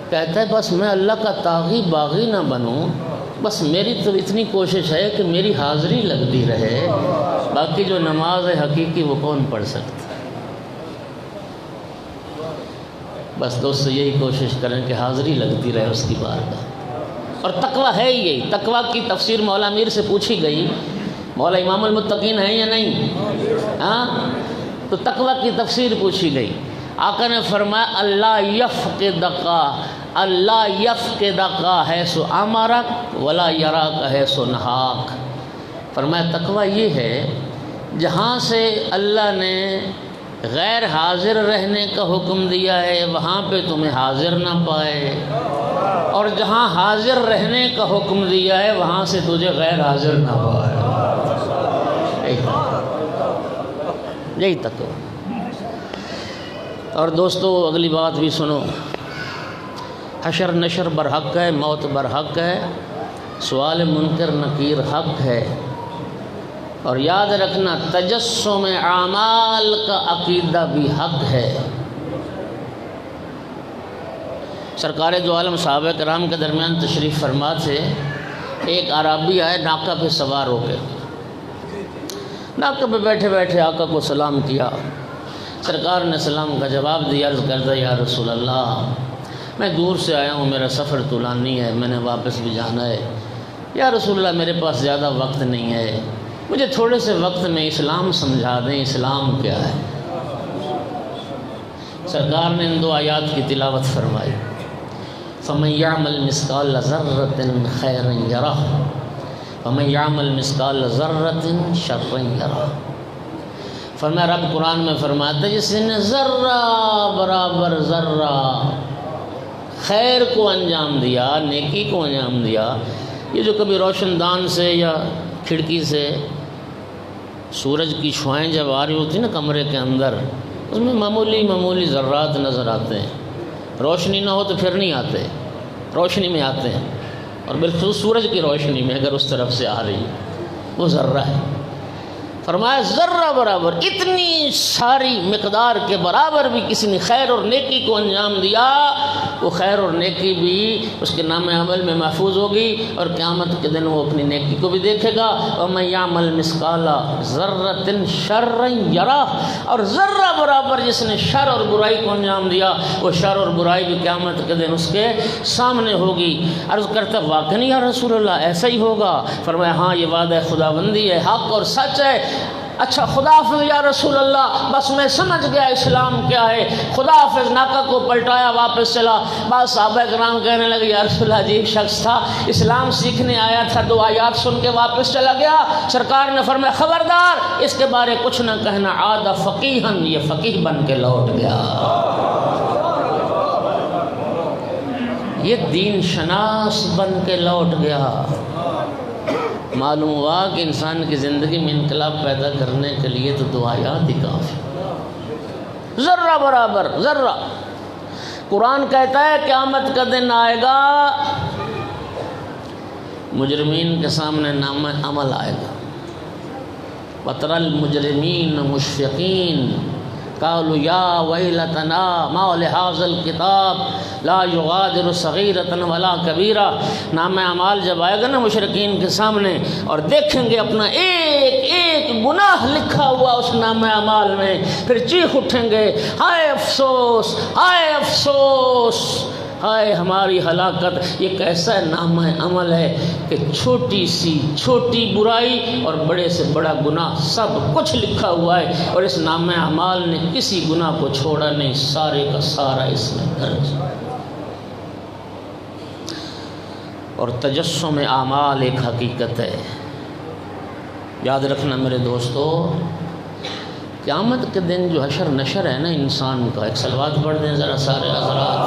Speaker 2: کہتا ہے بس میں اللہ کا طاغی باغی نہ بنوں، بس میری تو اتنی کوشش ہے کہ میری حاضری لگتی رہے، باقی جو نماز ہے حقیقی وہ کون پڑھ سکتا۔ بس دوست یہی کوشش کریں کہ حاضری لگتی رہے اس کی بارگاہ۔ اور تقویٰ ہے یہی، تقویٰ کی تفسیر مولا امیر سے پوچھی گئی، مولا امام المتقین ہیں یا نہیں؟ ہاں، تو تقویٰ کی تفسیر پوچھی گئی، آقا نے فرمایا اللہ یفقدک حیث امرک ولا یراک حیث نہاک۔ فرمایا تقویٰ یہ ہے جہاں سے اللہ نے غیر حاضر رہنے کا حکم دیا ہے وہاں پہ تمہیں حاضر نہ پائے، اور جہاں حاضر رہنے کا حکم دیا ہے وہاں سے تجھے غیر حاضر نہ پائے۔ یہی تقویٰ۔ اور دوستو اگلی بات بھی سنو، حشر نشر برحق ہے، موت برحق ہے، سوال منکر نکیر حق ہے، اور یاد رکھنا تجسم اعمال کا عقیدہ بھی حق ہے۔ سرکار دو عالم صحابہ کرام کے درمیان تشریف فرما تھے، ایک عربی آئے ناقہ پہ سوار ہو کے، ناقہ پہ بیٹھے بیٹھے آقا کو سلام کیا، سرکار نے سلام کا جواب دیا، عرض کرتا یا رسول اللہ میں دور سے آیا ہوں، میرا سفر طولانی ہے، میں نے واپس بھی جانا ہے۔ یا رسول اللہ میرے پاس زیادہ وقت نہیں ہے، مجھے تھوڑے سے وقت میں اسلام سمجھا دیں، اسلام کیا ہے۔ سرکار نے ان 2 آیات کی تلاوت فرمائی، فَمَن يَعْمَلْ مِثْقَالَ ذَرَّةٍ خَيْرًا يَرَهُ وَمَن يَعْمَلْ مِثْقَالَ ذَرَّةٍ شَرًّا يَرَهُ۔ فرمایا رب قرآن میں فرماتا ہے جس نے ذرہ برابر ذرہ خیر کو انجام دیا، نیکی کو انجام دیا۔ یہ جو کبھی روشن دان سے یا کھڑکی سے سورج کی شعائیں جب آ رہی ہوتی نا کمرے کے اندر، اس میں معمولی ذرات نظر آتے ہیں، روشنی نہ ہو تو پھر نہیں آتے، روشنی میں آتے ہیں، اور بالخصوص سورج کی روشنی میں اگر اس طرف سے آ رہی ہے وہ ذرہ ہے۔ فرمایا ذرہ برابر، اتنی ساری مقدار کے برابر بھی کسی نے خیر اور نیکی کو انجام دیا، وہ خیر اور نیکی بھی اس کے نام عمل میں محفوظ ہوگی، اور قیامت کے دن وہ اپنی نیکی کو بھی دیکھے گا۔ وَمَن يَعْمَلْ مِثْقَالَ ذَرَّةٍ شَرًّا يَرَهُ، اور ذرہ برابر جس نے شر اور برائی کو انجام دیا، وہ شر اور برائی بھی قیامت کے دن اس کے سامنے ہوگی۔ عرض کرتا واقعی یا رسول اللہ ایسا ہی ہوگا؟ فرمایا ہاں یہ وعدہ خداوندی ہے، حق اور سچ ہے۔ اچھا خدا حافظ یا رسول اللہ، بس میں سمجھ گیا اسلام کیا ہے۔ خدا حافظ ناکہ کو پلٹایا، واپس چلا۔ بعض صحابہ کرام کہنے لگے یا رسول اللہ عجیب شخص تھا، اسلام سیکھنے آیا تھا، 2 آیات سن کے واپس چلا گیا۔ سرکار نے فرمایا خبردار اس کے بارے کچھ نہ کہنا، عاد فقیہن، یہ فقیہ بن کے لوٹ گیا، یہ دین شناس بن کے لوٹ گیا۔ معلوم ہوا کہ انسان کی زندگی میں انقلاب پیدا کرنے کے لیے تو 2 آیات ہی کافی۔ ذرہ برابر ذرہ، قرآن کہتا ہے قیامت کا دن آئے گا، مجرمین کے سامنے نامہ عمل آئے گا۔ وَتَرَى الْمُجْرِمِينَ مُشْفِقِينَ قالوا یا ویلتنا ما لهذا الکتاب لا یغادر صغیرۃ ولا کبیرہ۔ نام اعمال جب آئے گا نا مشرکین کے سامنے، اور دیکھیں گے اپنا ایک ایک گناہ لکھا ہوا اس نام اعمال میں، پھر چیخ اٹھیں گے ہائے افسوس، ہائے افسوس، ہائے ہماری ہلاکت۔ یہ کیسا نام عمل ہے کہ چھوٹی سی چھوٹی برائی اور بڑے سے بڑا گناہ سب کچھ لکھا ہوا ہے، اور اس نام اعمال نے کسی گناہ کو چھوڑا نہیں، سارے کا سارا اس میں درج۔ اور تجسم اعمال ایک حقیقت ہے، یاد رکھنا میرے دوستو۔ قیامت کے دن جو حشر نشر ہے نا انسان کا، ایک صلوات پڑھ دیں ذرا سارے حضرات۔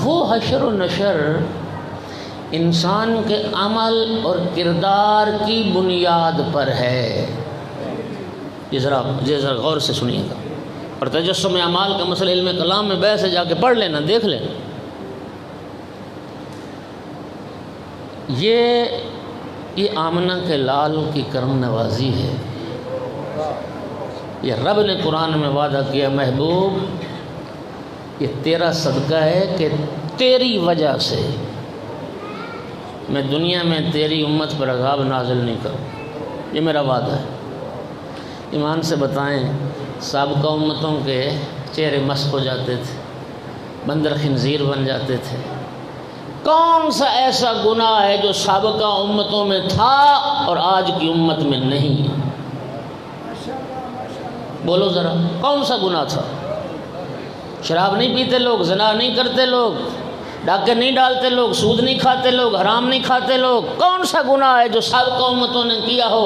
Speaker 2: وہ حشر و نشر انسان کے عمل اور کردار کی بنیاد پر ہے۔ یہ ذرا غور سے سنیے گا، اور تجسم اعمال کا مسئلہ علم کلام میں بحث ہے، جا کے پڑھ لینا، دیکھ لینا۔ یہ آمنہ کے لال کی کرم نوازی ہے۔ یہ رب نے قرآن میں وعدہ کیا محبوب یہ تیرا صدقہ ہے کہ تیری وجہ سے میں دنیا میں تیری امت پر عذاب نازل نہیں کروں، یہ میرا وعدہ ہے۔ ایمان سے بتائیں سابقہ امتوں کے چہرے مسخ ہو جاتے تھے، بندر خنزیر بن جاتے تھے۔ کون سا ایسا گناہ ہے جو سابقہ امتوں میں تھا اور آج کی امت میں نہیں ہے؟ بولو ذرا، کون سا گناہ تھا؟ شراب نہیں پیتے لوگ، زنا نہیں کرتے لوگ، ڈاکے نہیں ڈالتے لوگ، سود نہیں کھاتے لوگ، حرام نہیں کھاتے لوگ۔ کون سا گناہ ہے جو سابقہ امتوں نے کیا ہو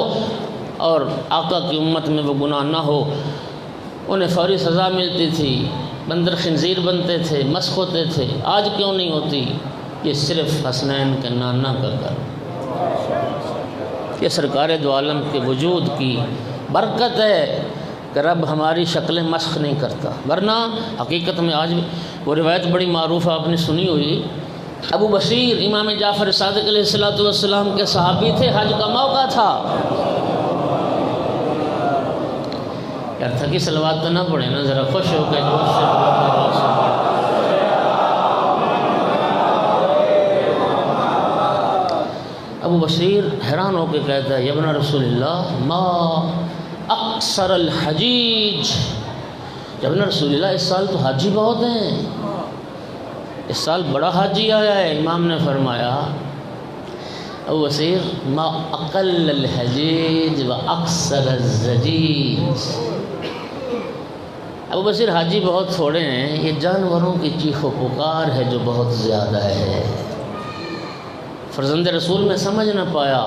Speaker 2: اور آقا کی امت میں وہ گناہ نہ ہو؟ انہیں فوری سزا ملتی تھی، بندر خنزیر بنتے تھے، مسخ ہوتے تھے۔ آج کیوں نہیں ہوتی؟ یہ صرف حسنین کے نانا کا کر، یہ سرکار دو عالم کے وجود کی برکت ہے کہ رب ہماری شکلیں مسخ نہیں کرتا، ورنہ حقیقت میں آج بھی وہ روایت بڑی معروف آپ نے سنی ہوئی۔ ابو بصیر امام جعفر صادق علیہ السلام کے صحابی تھے، حج کا موقع تھا۔ یار تھکی صلوات تو نہ پڑھے نا، ذرا خوش ہو کے جوش سے۔ ابو بصیر حیران ہو کے کہتا ہے یا ابن رسول اللہ ما اکثر الحجیج. جب نا رسول اللہ اس سال تو حاجی بہت ہیں، اس سال بڑا حاجی آیا ہے. امام نے فرمایا ابو بصیر ما اقل الحجیج و اکثر الزجیج. ابو بصیر حاجی بہت تھوڑے ہیں، یہ جانوروں کی چیخ و پکار ہے جو بہت زیادہ ہے. فرزند رسول میں سمجھ نہ پایا.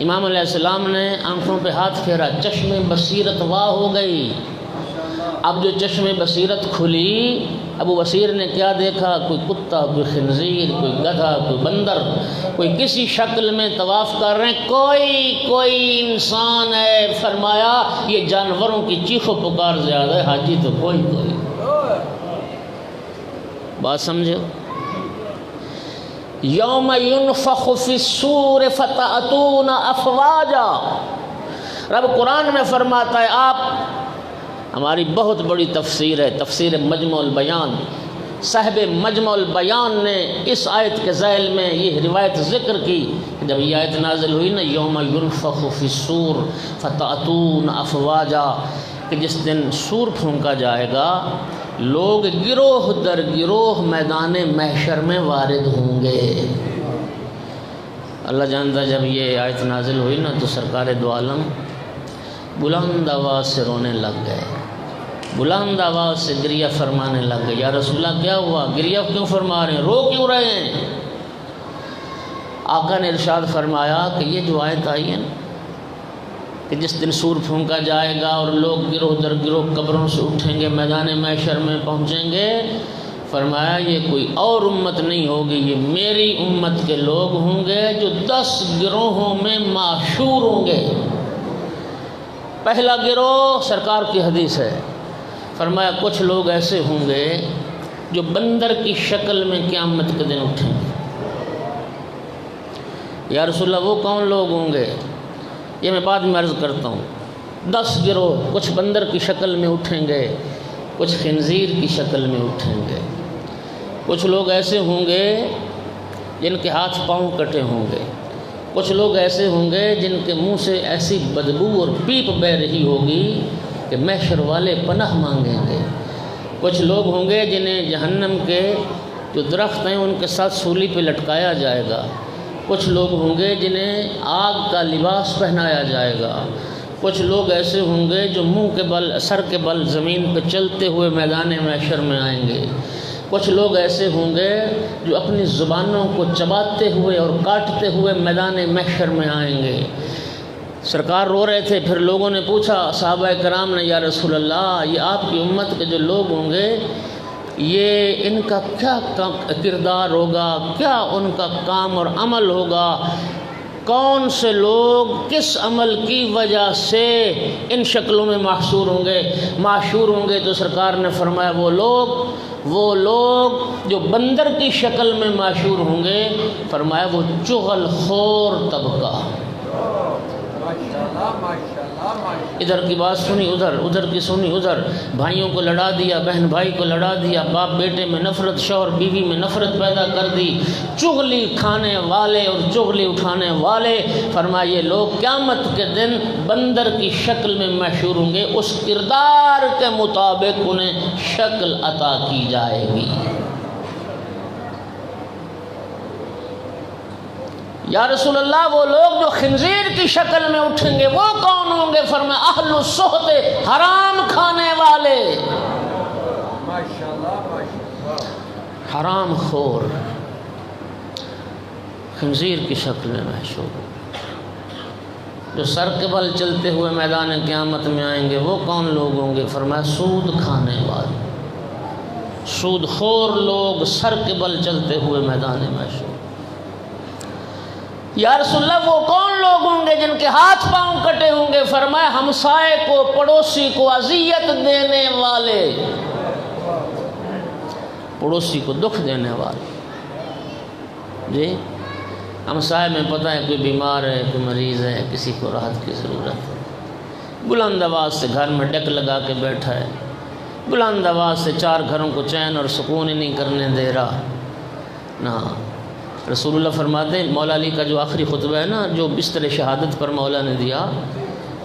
Speaker 2: امام علیہ السلام نے آنکھوں پہ ہاتھ پھیرا، چشم بصیرت واہ ہو گئی. اب جو چشم بصیرت کھلی، ابو بصیر نے کیا دیکھا؟ کوئی کتا، کوئی خنزیر، کوئی گدھا، کوئی بندر، کوئی کسی شکل میں طواف کر رہے ہیں. کوئی انسان ہے. فرمایا یہ جانوروں کی چیخ و پکار زیادہ ہے، حاجی تو کوئی. بات سمجھو. یوم ینفخ فی الصور فتأتون افواجا. رب قرآن میں فرماتا ہے، آپ ہماری بہت بڑی تفسیر ہے، تفسیر مجمع البیان. صاحب مجمع البیان نے اس آیت کے ذیل میں یہ روایت ذکر کی کہ جب یہ آیت نازل ہوئی نا، یوم ینفخ فی الصور فتأتون افواجا، کہ جس دن سور پھونکا جائے گا، لوگ گروہ در گروہ میدان محشر میں وارد ہوں گے. اللہ جانتا جب یہ آیت نازل ہوئی نا تو سرکار دو عالم بلند آواز سے رونے لگ گئے، بلند آواز سے گریہ فرمانے لگ گئے. یا رسول اللہ کیا ہوا؟ گریہ کیوں فرما رہے ہیں؟ رو کیوں رہے ہیں؟ آقا نے ارشاد فرمایا کہ یہ جو آیت آئی ہے کہ جس دن سور پھونکا جائے گا اور لوگ گروہ در گروہ قبروں سے اٹھیں گے، میدان محشر میں پہنچیں گے، فرمایا یہ کوئی اور امت نہیں ہوگی، یہ میری امت کے لوگ ہوں گے جو 10 گروہوں میں معشور ہوں گے. پہلا گروہ سرکار کی حدیث ہے، فرمایا کچھ لوگ ایسے ہوں گے جو بندر کی شکل میں قیامت کے دن اٹھیں گے. یا رسول اللہ وہ کون لوگ ہوں گے؟ یہ میں بعد میں عرض کرتا ہوں. 10 گروہ، کچھ بندر کی شکل میں اٹھیں گے، کچھ خنزیر کی شکل میں اٹھیں گے، کچھ لوگ ایسے ہوں گے جن کے ہاتھ پاؤں کٹے ہوں گے، کچھ لوگ ایسے ہوں گے جن کے منہ سے ایسی بدبو اور پیپ بہ رہی ہوگی کہ محشر والے پناہ مانگیں گے، کچھ لوگ ہوں گے جنہیں جہنم کے جو درخت ہیں ان کے ساتھ سولی پہ لٹکایا جائے گا، کچھ لوگ ہوں گے جنہیں آگ کا لباس پہنایا جائے گا، کچھ لوگ ایسے ہوں گے جو منہ کے بل، سر کے بل زمین پہ چلتے ہوئے میدان محشر میں آئیں گے، کچھ لوگ ایسے ہوں گے جو اپنی زبانوں کو چباتے ہوئے اور کاٹتے ہوئے میدان محشر میں آئیں گے. سرکار رو رہے تھے. پھر لوگوں نے پوچھا صحابہ کرام نے، یا رسول اللہ یہ آپ کی امت کے جو لوگ ہوں گے یہ ان کا کیا کردار ہوگا، کیا ان کا کام اور عمل ہوگا، کون سے لوگ کس عمل کی وجہ سے ان شکلوں میں محشور ہوں گے؟ تو سرکار نے فرمایا وہ لوگ جو بندر کی شکل میں محشور ہوں گے، فرمایا وہ چغل خور طبقہ. ادھر کی بات سنی ادھر کی سنی ادھر، بھائیوں کو لڑا دیا، بہن بھائی کو لڑا دیا، باپ بیٹے میں نفرت، شوہر بیوی میں نفرت پیدا کر دی، چغلی کھانے والے اور چغلی اٹھانے والے. فرمایا یہ لوگ قیامت کے دن بندر کی شکل میں محشور ہوں گے، اس کردار کے مطابق انہیں شکل عطا کی جائے گی. یا رسول اللہ وہ لوگ جو خنزیر کی شکل میں اٹھیں گے وہ کون ہوں گے؟ فرمایا اہل السحت، حرام کھانے والے، حرام خور، خنزیر کی شکل میں محشور. جو سر کے بل چلتے ہوئے میدان قیامت میں آئیں گے وہ کون لوگ ہوں گے؟ فرمایا سود کھانے والے، سود خور لوگ سر کے بل چلتے ہوئے میدان محشور. یا رسول اللہ وہ کون لوگ ہوں گے جن کے ہاتھ پاؤں کٹے ہوں گے؟ فرمایا ہمسائے کو، پڑوسی کو اذیت دینے والے، پڑوسی کو دکھ دینے والے. جی ہمسائے میں پتہ ہے کوئی بیمار ہے، کوئی مریض ہے، کسی کو راحت کی ضرورت ہے، بلند آواز سے گھر میں ڈک لگا کے بیٹھا ہے، بلند آواز سے 4 گھروں کو چین اور سکون ہی نہیں کرنے دے رہا. نہ رسول اللہ فرماتے ہیں، مولا علی کا جو آخری خطبہ ہے نا، جو بستر شہادت پر مولا نے دیا،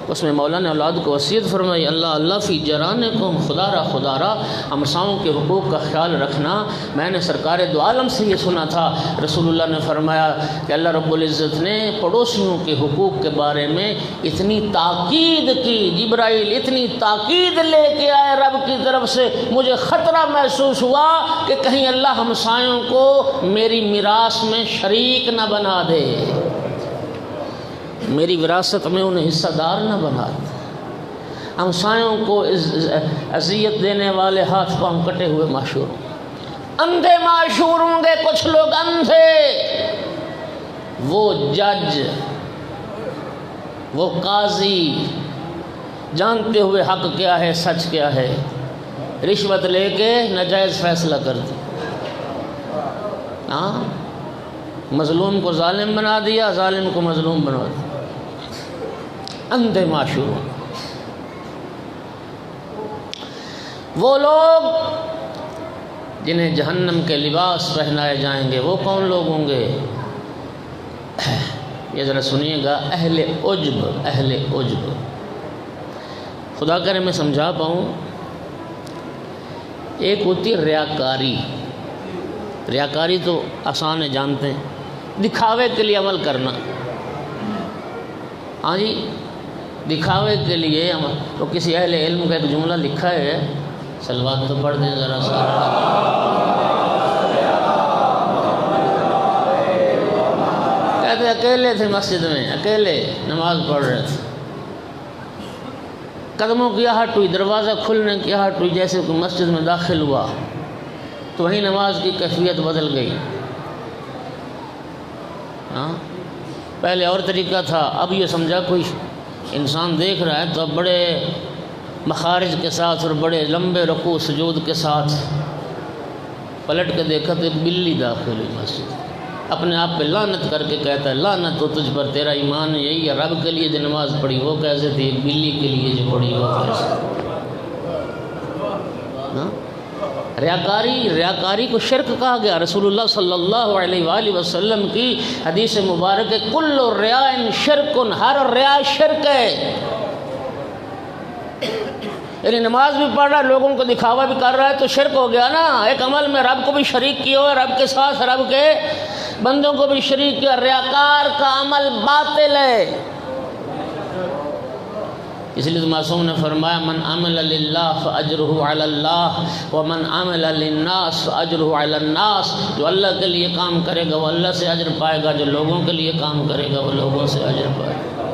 Speaker 2: اس میں مولا نے اولاد کو وصیت فرمائی، اللہ اللہ فی جرانکم، خدا را ہمساؤں کے حقوق کا خیال رکھنا۔ میں نے سرکار دو عالم سے یہ سنا تھا، رسول اللہ نے فرمایا کہ اللہ رب العزت نے پڑوسیوں کے حقوق کے بارے میں اتنی تاکید کی، جبرائیل اتنی تاکید لے کے آئے رب کی طرف سے، مجھے خطرہ محسوس ہوا کہ کہیں اللہ ہمسایوں کو میری میراث میں شریک نہ بنا دے، میری وراثت میں انہیں حصہ دار نہ بنا دے۔ ہمسایوں کو اذیت دینے والے ہاتھ پاؤں کٹے ہوئے معشور ہوں گے، اندھے معشور ہوں گے، کچھ لوگ اندھے، وہ جج، وہ قاضی جانتے ہوئے حق کیا ہے سچ کیا ہے، رشوت لے کے ناجائز فیصلہ کر دی، ہاں، مظلوم کو ظالم بنا دیا، ظالم کو مظلوم بنا دیا، اندھے معشور۔ وہ لوگ جنہیں جہنم کے لباس پہنائے جائیں گے وہ کون لوگ ہوں گے؟ یہ ذرا سنیے گا، اہل عجب، اہل عجب۔ خدا کرے میں سمجھا پاؤں۔ ایک ہوتی ریاکاری، ریاکاری تو آسان ہے، جانتے ہیں، دکھاوے کے لیے عمل کرنا، ہاں جی، دکھاوے کے لیے عمل۔ تو کسی اہل علم کا ایک جملہ لکھا ہے، صلوات تو پڑھ دیں ذرا سا۔ کہتے اکیلے تھے مسجد میں، اکیلے نماز پڑھ رہے تھے، قدموں کی آہٹ ہوئی، دروازہ کھلنے کی آہٹ ہوئی، جیسے کوئی مسجد میں داخل ہوا تو وہیں نماز کی کیفیت بدل گئی۔ ہاں، پہلے اور طریقہ تھا، اب یہ سمجھا کوئی انسان دیکھ رہا ہے تو اب بڑے مخارج کے ساتھ اور بڑے لمبے رکوع سجود کے ساتھ پلٹ کے دیکھا تو ایک بلی داخل ہوئی مسجد، اپنے آپ پہ لعنت کر کے کہتا ہے، لعنت ہو تجھ پر، تیرا ایمان یہی ہے، رب کے لیے جو نماز پڑھی وہ کیسے تھی، بلی کے لیے جو پڑھی وہ کیسے۔ ہاں، ریاکاری کو شرک کہا گیا۔ رسول اللہ صلی اللہ علیہ وآلہ وسلم کی حدیث مبارک ہے، کل ریاء شرک، ہر ریا شرک ہے۔ یعنی نماز بھی پڑھ رہا ہے، لوگوں کو دکھاوا بھی کر رہا ہے تو شرک ہو گیا نا، ایک عمل میں رب کو بھی شریک کیا ہوا ہے، رب کے ساتھ رب کے بندوں کو بھی شریک کیا۔ ریاکار کا عمل باطل ہے، اس لیے تو معصوم نے فرمایا، من عمل للہ فاجرہ علی اللہ ومن عمل للناس فاجرہ علی الناس۔ جو اللہ کے لیے کام کرے گا وہ اللہ سے اجر پائے گا، جو لوگوں کے لیے کام کرے گا وہ لوگوں سے اجر پائے گا۔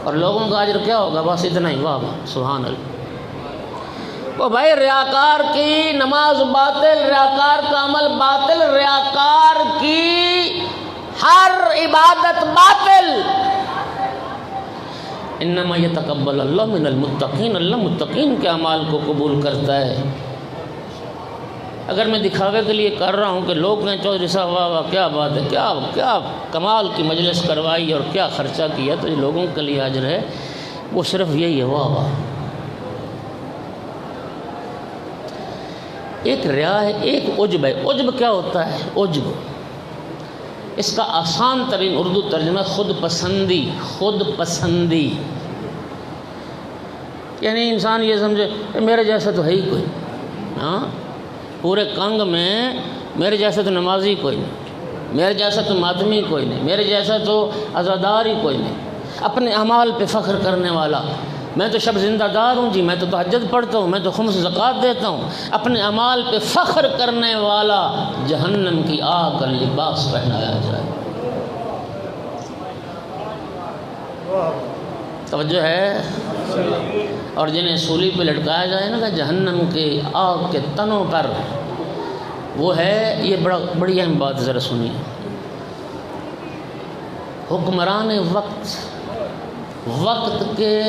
Speaker 2: اور لوگوں کا اجر کیا ہوگا؟ بس اتنا ہی، واہ واہ سبحان اللہ۔ وہ بھائی ریاکار کی نماز باطل، ریاکار کا عمل باطل، ریاکار کی ہر عبادت باطل۔ انما یتقبل اللہ من المتقین، اللہ متقین کے اعمال کو قبول کرتا ہے۔ اگر میں دکھاوے کے لیے کر رہا ہوں کہ لوگ کہیں چودھری صاحب واہ واہ کیا بات ہے، کیا کمال کی مجلس کروائی اور کیا خرچہ کیا، تو یہ لوگوں کے لیے اجر ہے، وہ صرف یہی ہے، واہ واہ۔ ایک ریا ہے، ایک عجب ہے۔ عجب کیا ہوتا ہے؟ عجب، اس کا آسان ترین اردو ترجمہ خود پسندی، خود پسندی، یعنی انسان یہ سمجھے میرے جیسا تو ہے ہی کوئی، ہاں، پورے کنگ میں میرے جیسا تو نمازی کوئی نہیں، میرے جیسا تو ماتمی کوئی نہیں، میرے جیسا تو عزادار ہی کوئی نہیں، اپنے اعمال پہ فخر کرنے والا، میں تو شب زندہ دار ہوں جی، میں تو تہجد پڑھتا ہوں، میں تو خمس زکوٰۃ دیتا ہوں، اپنے اعمال پہ فخر کرنے والا جہنم کی آگ کا لباس پہنایا جائے۔ توجہ ہے؟ اور جنہیں سولی پہ لٹکایا جائے نا کہ جہنم کے آگ کے تنوں پر، وہ ہے، یہ بڑی اہم بات، ذرا سنیے۔ حکمران وقت کے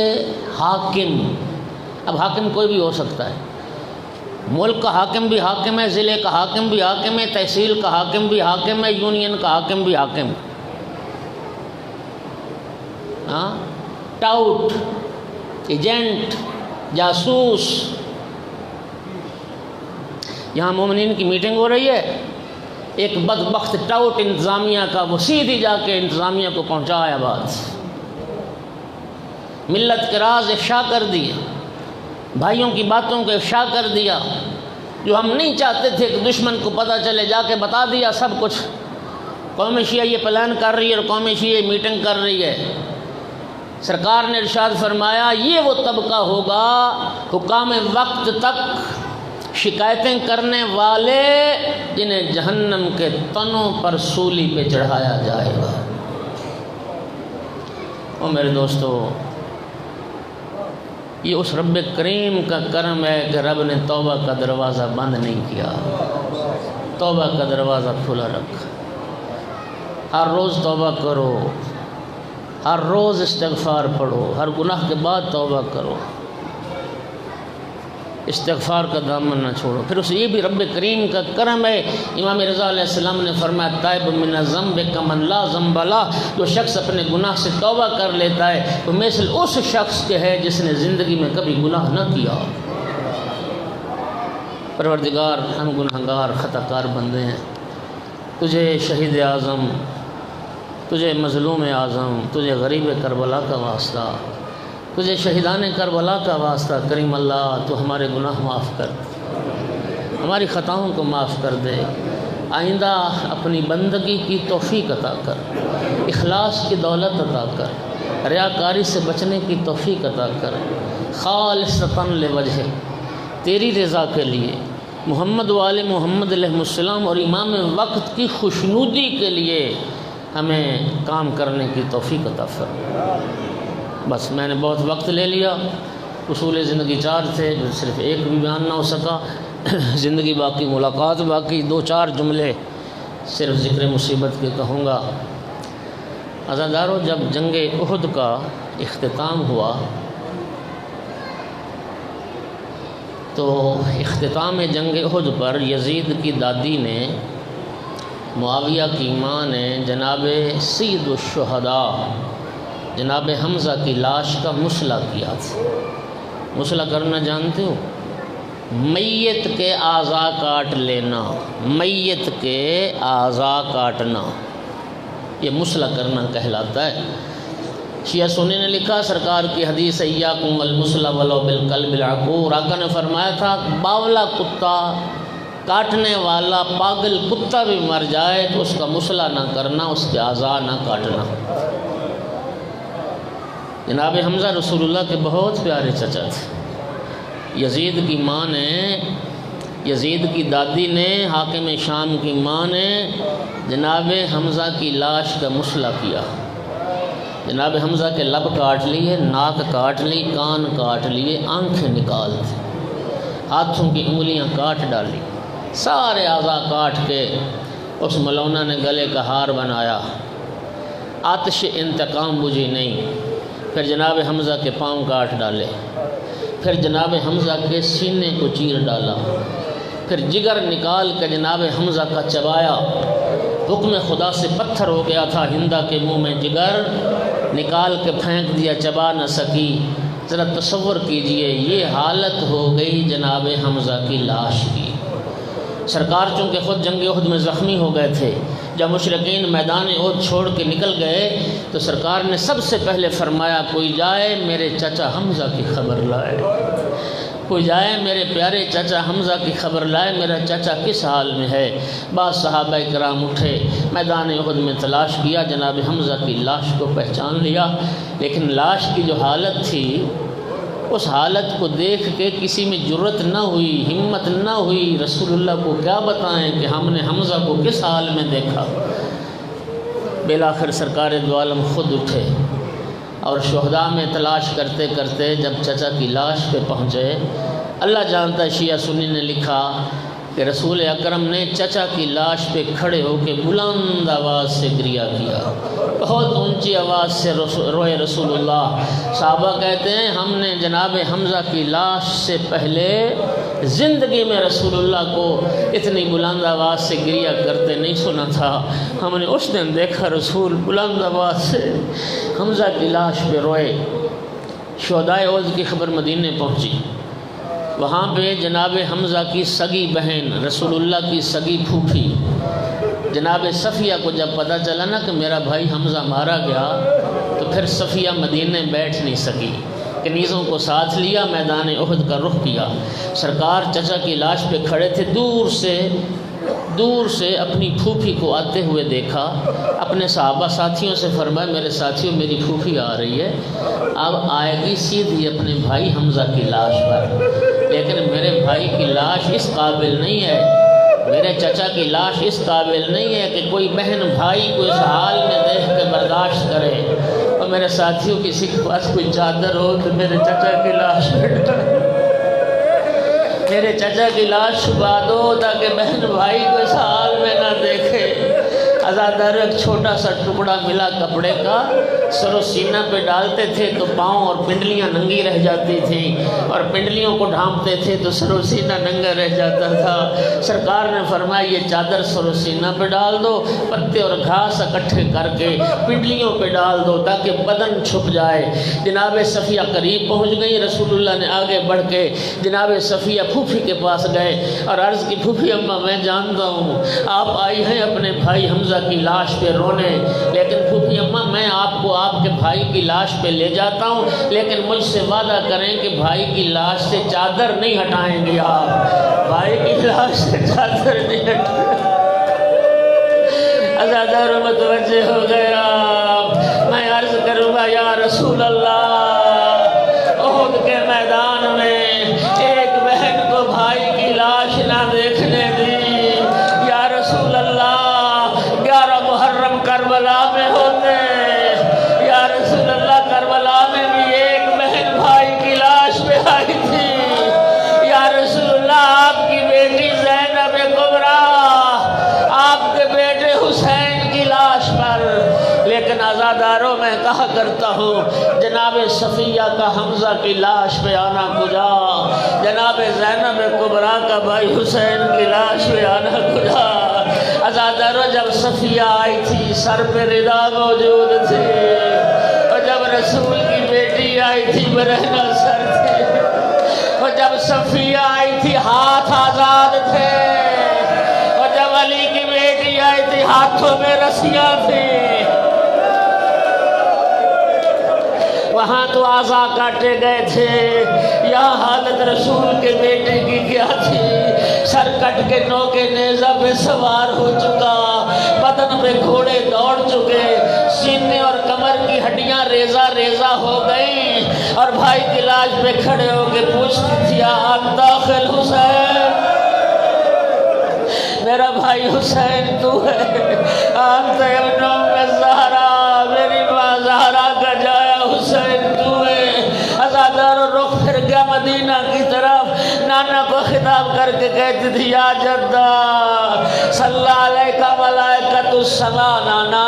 Speaker 2: حاکم، اب حاکم کوئی بھی ہو سکتا ہے، ملک کا حاکم بھی حاکم ہے، ضلع کا حاکم بھی حاکم ہے، تحصیل کا حاکم بھی حاکم ہے، یونین کا حاکم بھی حاکم ہے، ہاں، ٹاؤٹ، ایجنٹ، جاسوس۔ یہاں مومنین کی میٹنگ ہو رہی ہے، ایک بدبخت ٹاؤٹ انتظامیہ کا، وہ سیدھی جا کے انتظامیہ کو پہنچایا بات، ملت کے راز افشا کر دیے، بھائیوں کی باتوں کو افشا کر دیا، جو ہم نہیں چاہتے تھے کہ دشمن کو پتہ چلے، جا کے بتا دیا سب کچھ۔ قوم شیعہ یہ پلان کر رہی ہے اور قوم شیعہ میٹنگ کر رہی ہے۔ سرکار نے ارشاد فرمایا یہ وہ طبقہ ہوگا حکام وقت تک شکایتیں کرنے والے جنہیں جہنم کے تنوں پر سولی پہ چڑھایا جائے گا۔ اور میرے دوستو، یہ اس رب کریم کا کرم ہے کہ رب نے توبہ کا دروازہ بند نہیں کیا، توبہ کا دروازہ کھلا رکھا۔ ہر روز توبہ کرو، ہر روز استغفار پڑھو، ہر گناہ کے بعد توبہ کرو، استغفار کا دامن نہ چھوڑو۔ پھر اسے یہ بھی رب کریم کا کرم ہے، امام رضا علیہ السلام نے فرمایا تائب من الذنب کمن لا ذنب لہ، جو شخص اپنے گناہ سے توبہ کر لیتا ہے وہ مثل اس شخص کے ہے جس نے زندگی میں کبھی گناہ نہ کیا۔ پروردگار، ہم گناہگار خطا کار بندے ہیں، تجھے شہید اعظم، تجھے مظلوم اعظم، تجھے غریب کربلا کا واسطہ، تجھے شہیدان کربلا کا واسطہ کریم اللہ، تو ہمارے گناہ معاف کر، ہماری خطاؤں کو معاف کر دے۔ آئندہ اپنی بندگی کی توفیق عطا کر، اخلاص کی دولت عطا کر، ریاکاری سے بچنے کی توفیق عطا کر، خالصتاً لوجہ تیری رضا کے لیے، محمد وآل محمد علیہ السلام اور امام وقت کی خوشنودی کے لیے ہمیں کام کرنے کی توفیق عطا فرما۔ بس میں نے بہت وقت لے لیا، اصول زندگی 4 تھے، صرف ایک بھی بیان نہ ہو سکا، زندگی باقی، ملاقات باقی، 2-4 جملے صرف ذکر مصیبت کے کہوں گا۔ عزادارو، جب جنگ احد کا اختتام ہوا تو اختتام جنگ احد پر یزید کی دادی نے، معاویہ کی ماں نے جناب سید الشہداء جناب حمزہ کی لاش کا مسئلہ کیا تھا۔ مسئلہ کرنا جانتے ہو؟ میت کے اعضاء کاٹ لینا، میت کے اعضاء کاٹنا، یہ مسئلہ کرنا کہلاتا ہے۔ شیعہ سنی نے لکھا، سرکار کی حدیث ایاکم والمسلہ ولو بالقلب العقور، آقا نے فرمایا تھا باولا کتا، کاٹنے والا پاگل کتا بھی مر جائے تو اس کا مسئلہ نہ کرنا، اس کے اعضاء نہ کاٹنا۔ جناب حمزہ رسول اللہ کے بہت پیارے چچا تھے۔ یزید کی ماں نے، یزید کی دادی نے، حاکم شام کی ماں نے جناب حمزہ کی لاش کا مسئلہ کیا۔ جناب حمزہ کے لب کاٹ لیے، ناک کاٹ لی، کان کاٹ لیے، آنکھیں نکال دی، ہاتھوں کی انگلیاں کاٹ ڈالی، سارے اعضاء کاٹ کے اس ملونہ نے گلے کا ہار بنایا۔ آتش انتقام بجھی نہیں۔ پھر جناب حمزہ کے پاؤں کاٹ ڈالے، پھر جناب حمزہ کے سینے کو چیر ڈالا، پھر جگر نکال کے جناب حمزہ کا چبایا۔ حکم خدا سے پتھر ہو گیا تھا ہندہ کے منہ میں، جگر نکال کے پھینک دیا، چبا نہ سکی۔ ذرا تصور کیجئے، یہ حالت ہو گئی جناب حمزہ کی لاش کی۔ سرکار چونکہ خود جنگ احد میں زخمی ہو گئے تھے، جب مشرکین میدان احد چھوڑ کے نکل گئے تو سرکار نے سب سے پہلے فرمایا کوئی جائے میرے چچا حمزہ کی خبر لائے، کوئی جائے میرے پیارے چچا حمزہ کی خبر لائے، میرا چچا کس حال میں ہے۔ بعض صحابہ کرام اٹھے، میدان احد میں تلاش کیا، جناب حمزہ کی لاش کو پہچان لیا، لیکن لاش کی جو حالت تھی اس حالت کو دیکھ کے کسی میں جرت نہ ہوئی، ہمت نہ ہوئی، رسول اللہ کو کیا بتائیں کہ ہم نے حمزہ کو کس حال میں دیکھا۔ بالآخر سرکار دو عالم خود اٹھے اور شہداء میں تلاش کرتے کرتے جب چچا کی لاش پہ پہنچے، اللہ جانتا ہے شیعہ سنی نے لکھا کہ رسول اکرم نے چچا کی لاش پہ کھڑے ہو کے بلند آواز سے گریہ کیا، بہت اونچی آواز سے روئے رسول اللہ۔ صحابہ کہتے ہیں ہم نے جناب حمزہ کی لاش سے پہلے زندگی میں رسول اللہ کو اتنی بلند آواز سے گریہ کرتے نہیں سنا تھا۔ ہم نے اس دن دیکھا رسول بلند آواز سے حمزہ کی لاش پہ روئے۔ شہدائے احد کی خبر مدینے پہنچی، وہاں پہ جناب حمزہ کی سگی بہن، رسول اللہ کی سگی پھوپھی جناب صفیہ کو جب پتہ چلا نا کہ میرا بھائی حمزہ مارا گیا تو پھر صفیہ مدینے بیٹھ نہیں سکی، کنیزوں کو ساتھ لیا، میدان احد کا رخ کیا۔ سرکار چچا کی لاش پہ کھڑے تھے، دور سے اپنی پھوپھی کو آتے ہوئے دیکھا، اپنے صحابہ ساتھیوں سے فرمایا میرے ساتھیوں میری پھوپھی آ رہی ہے، اب آئے گی سیدھی اپنے بھائی حمزہ کی لاش پر، لیکن میرے بھائی کی لاش اس قابل نہیں ہے، میرے چچا کی لاش اس قابل نہیں ہے کہ کوئی بہن بھائی کو اس حال میں دیکھ کے برداشت کرے، اور میرے ساتھیوں کسی کے پاس کوئی چادر ہو تو میرے چچا کی لاش میرے چچا کی لاش چھپا دو تاکہ بہن بھائی کو اس حال میں نہ دیکھے۔ ازادار ایک چھوٹا سا ٹکڑا ملا کپڑے کا، سر و سینہ پہ ڈالتے تھے تو پاؤں اور پنڈلیاں ننگی رہ جاتی تھیں، اور پنڈلیوں کو ڈھانپتے تھے تو سر و سینہ ننگا رہ جاتا تھا۔ سرکار نے فرمایا یہ چادر سر و سینہ پہ ڈال دو، پتے اور گھاس اکٹھے کر کے پنڈلیوں پہ ڈال دو تاکہ بدن چھپ جائے۔ جناب صفیہ قریب پہنچ گئی، رسول اللہ نے آگے بڑھ کے جناب صفیہ پھوپھی کے پاس گئے اور عرض کی پھوپھی اماں میں جانتا ہوں آپ آئی ہیں اپنے بھائی حمزہ کی لاش پہ رونے، لیکن پھوپھی اماں میں آپ کو آپ کے بھائی کی لاش پہ لے جاتا ہوں، لیکن مجھ سے وعدہ کریں کہ بھائی کی لاش سے چادر نہیں ہٹائیں گے، آپ بھائی کی لاش سے چادر نہیں ہٹائیں گے۔ ازادار متوجہ ہو گیا، میں عرض کروں گا یا رسول اللہ، احد کے میدان میں ایک بہن کو بھائی کی لاش نہ دیکھنے دی، یا رسول اللہ 11 محرم کربلا میں ہوتے، یا رسول اللہ کربلا میں بھی ایک بہن بھائی کی لاش پہ آئی تھی، یا رسول اللہ آپ کی بیٹی زینب کبریٰ آپ کے بیٹے حسین کی لاش پر، لیکن عزاداروں میں کہا کرتا ہوں جناب صفیہ کا حمزہ کی لاش پہ آنا کجا، جناب زینب کبریٰ کا بھائی حسین کی لاش پہ آنا کجا۔ عزاداروں جب صفیہ آئی تھی سر پہ ردا موجود تھی، اور جب رسول کی بیٹی آئی تھی برہنہ سر تھی، اور جب صفیہ آئی تھی ہاتھ آزاد تھے، اور جب علی کی بیٹی آئی تھی ہاتھوں میں رسیاں تھیں، وہاں تو اعضاء کاٹے گئے تھے، یہاں حالت رسول کے بیٹے کی کیا تھی؟ سر کٹ کے نوکے نیزہ پہ سوار ہو چکا، بدن پہ گھوڑے دوڑ چکے، سینے اور کمر کی ہڈیاں ریزہ ریزہ ہو گئیں، اور بھائی کی لاش پہ کھڑے ہو کے پوچھتی تھی آپ داخل حسین، میرا بھائی حسین تو ہے، آپ ابن ام زہرا، میری ماں زہرا کا جایا حسین تو ہے۔ ازادار رخ پھر گیا مدینہ کی طرف، نانا کو خطاب کر کے کہتی تھی یا جدہ صلی علیہ ملائکۃ السماء، نانا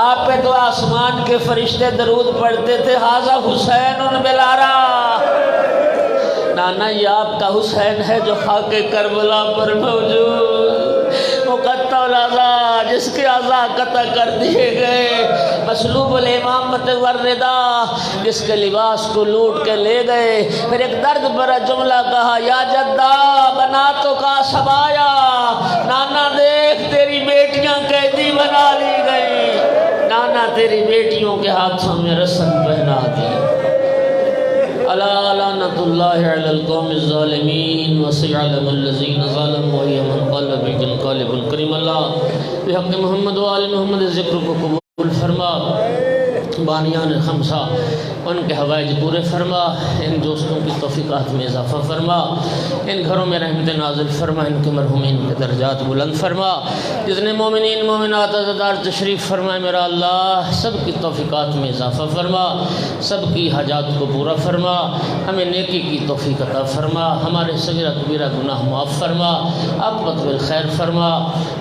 Speaker 2: آپ پہ تو آسمان کے فرشتے درود پڑھتے تھے، ھذا حسین بلارا، نانا یہ آپ کا حسین ہے جو خاک کربلا پر موجود، مقطع الاعضاء، جس کے اعضاء قطع کر دیے گئے، مسلوب الامامت والردا، جس کے لباس کو لوٹ کے لے گئے۔ پھر ایک درد بھرا جملہ کہا یا جدہ بناتوں کا سبایا، نانا دیکھ تیری بیٹیاں قیدی بنا لی گئی، نانا تیری بیٹیوں کے ہاتھوں میں رسن پہنا دی۔ الا لعنت اللہ علی القوم الظالمین وسيعلم الذین ظلموا أي منقلب ينقلب کریم اللہ بحق محمد و آل محمد ذکر کو قبول فرما، بانیان خمسہ ان کے حوائج پورے فرما، ان دوستوں کی توفیقات میں اضافہ فرما، ان گھروں میں رحمت نازل فرما، ان کے مرحومین کے درجات بلند فرما، جتنے مومنین مومنات عزادار تشریف فرمائے میرا اللہ سب کی توفیقات میں اضافہ فرما، سب کی حاجات کو پورا فرما، ہمیں نیکی کی توفیق عطا فرما، ہمارے صغیرہ کبیرہ گناہ معاف فرما، عاقبت بالخیر فرما،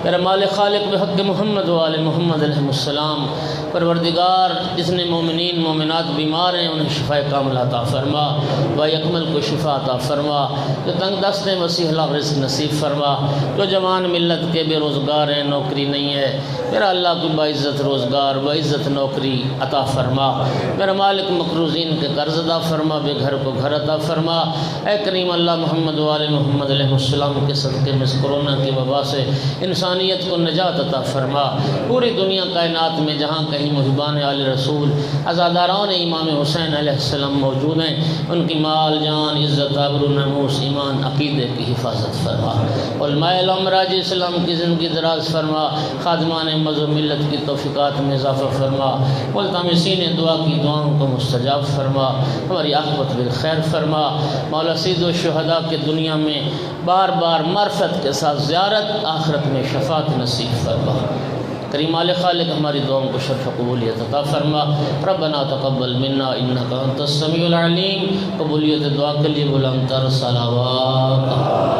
Speaker 2: میرا مالک خالق بحق محمد و آل محمد علیہ السلام۔ پروردگار جس نے مومنین مومنات بیمار بیمار ہیں انہیں شفا کاملہ عطا فرما، بھائی اکمل کو شفا عطا فرما، جو تنگ دست ہیں وسیع حلال رزق نصیب فرما، جو جوان ملت کے بے روزگار ہیں نوکری نہیں ہے، میرا اللہ کو باعزت روزگار باعزت نوکری عطا فرما، میرا مالک مقروضین کے قرض ادا فرما، بے گھر کو گھر عطا فرما، اے کریم اللہ محمد وآل محمد علیہ السلام کے صدقے میں اس کرونا کی وبا سے انسانیت کو نجات عطا فرما، پوری دنیا کائنات میں جہاں کہیں محبان آل رسول عزاداران امام حسین علیہ السلام موجود ہیں ان کی مال جان عزت آبرو ناموس ایمان عقیدے کی حفاظت فرما، علماء امراج اسلام کی زندگی دراز فرما، خادمان مذہب ملت کی توفیقات میں اضافہ فرما، ملتمسین دعا کی دعاؤں کو مستجاب فرما، ہماری عاقبت بالخیر فرما، مولا سید الشہداء کے دنیا میں بار بار معرفت کے ساتھ زیارت، آخرت میں شفاعت نصیب فرما، کریم آل خالق ہماری دعاؤں کو شرف قبولیت عطا فرما، ربنا تقبل منا انک انت السمیع العلیم، قبولیت دعا کے لیے بلند تر صلوات۔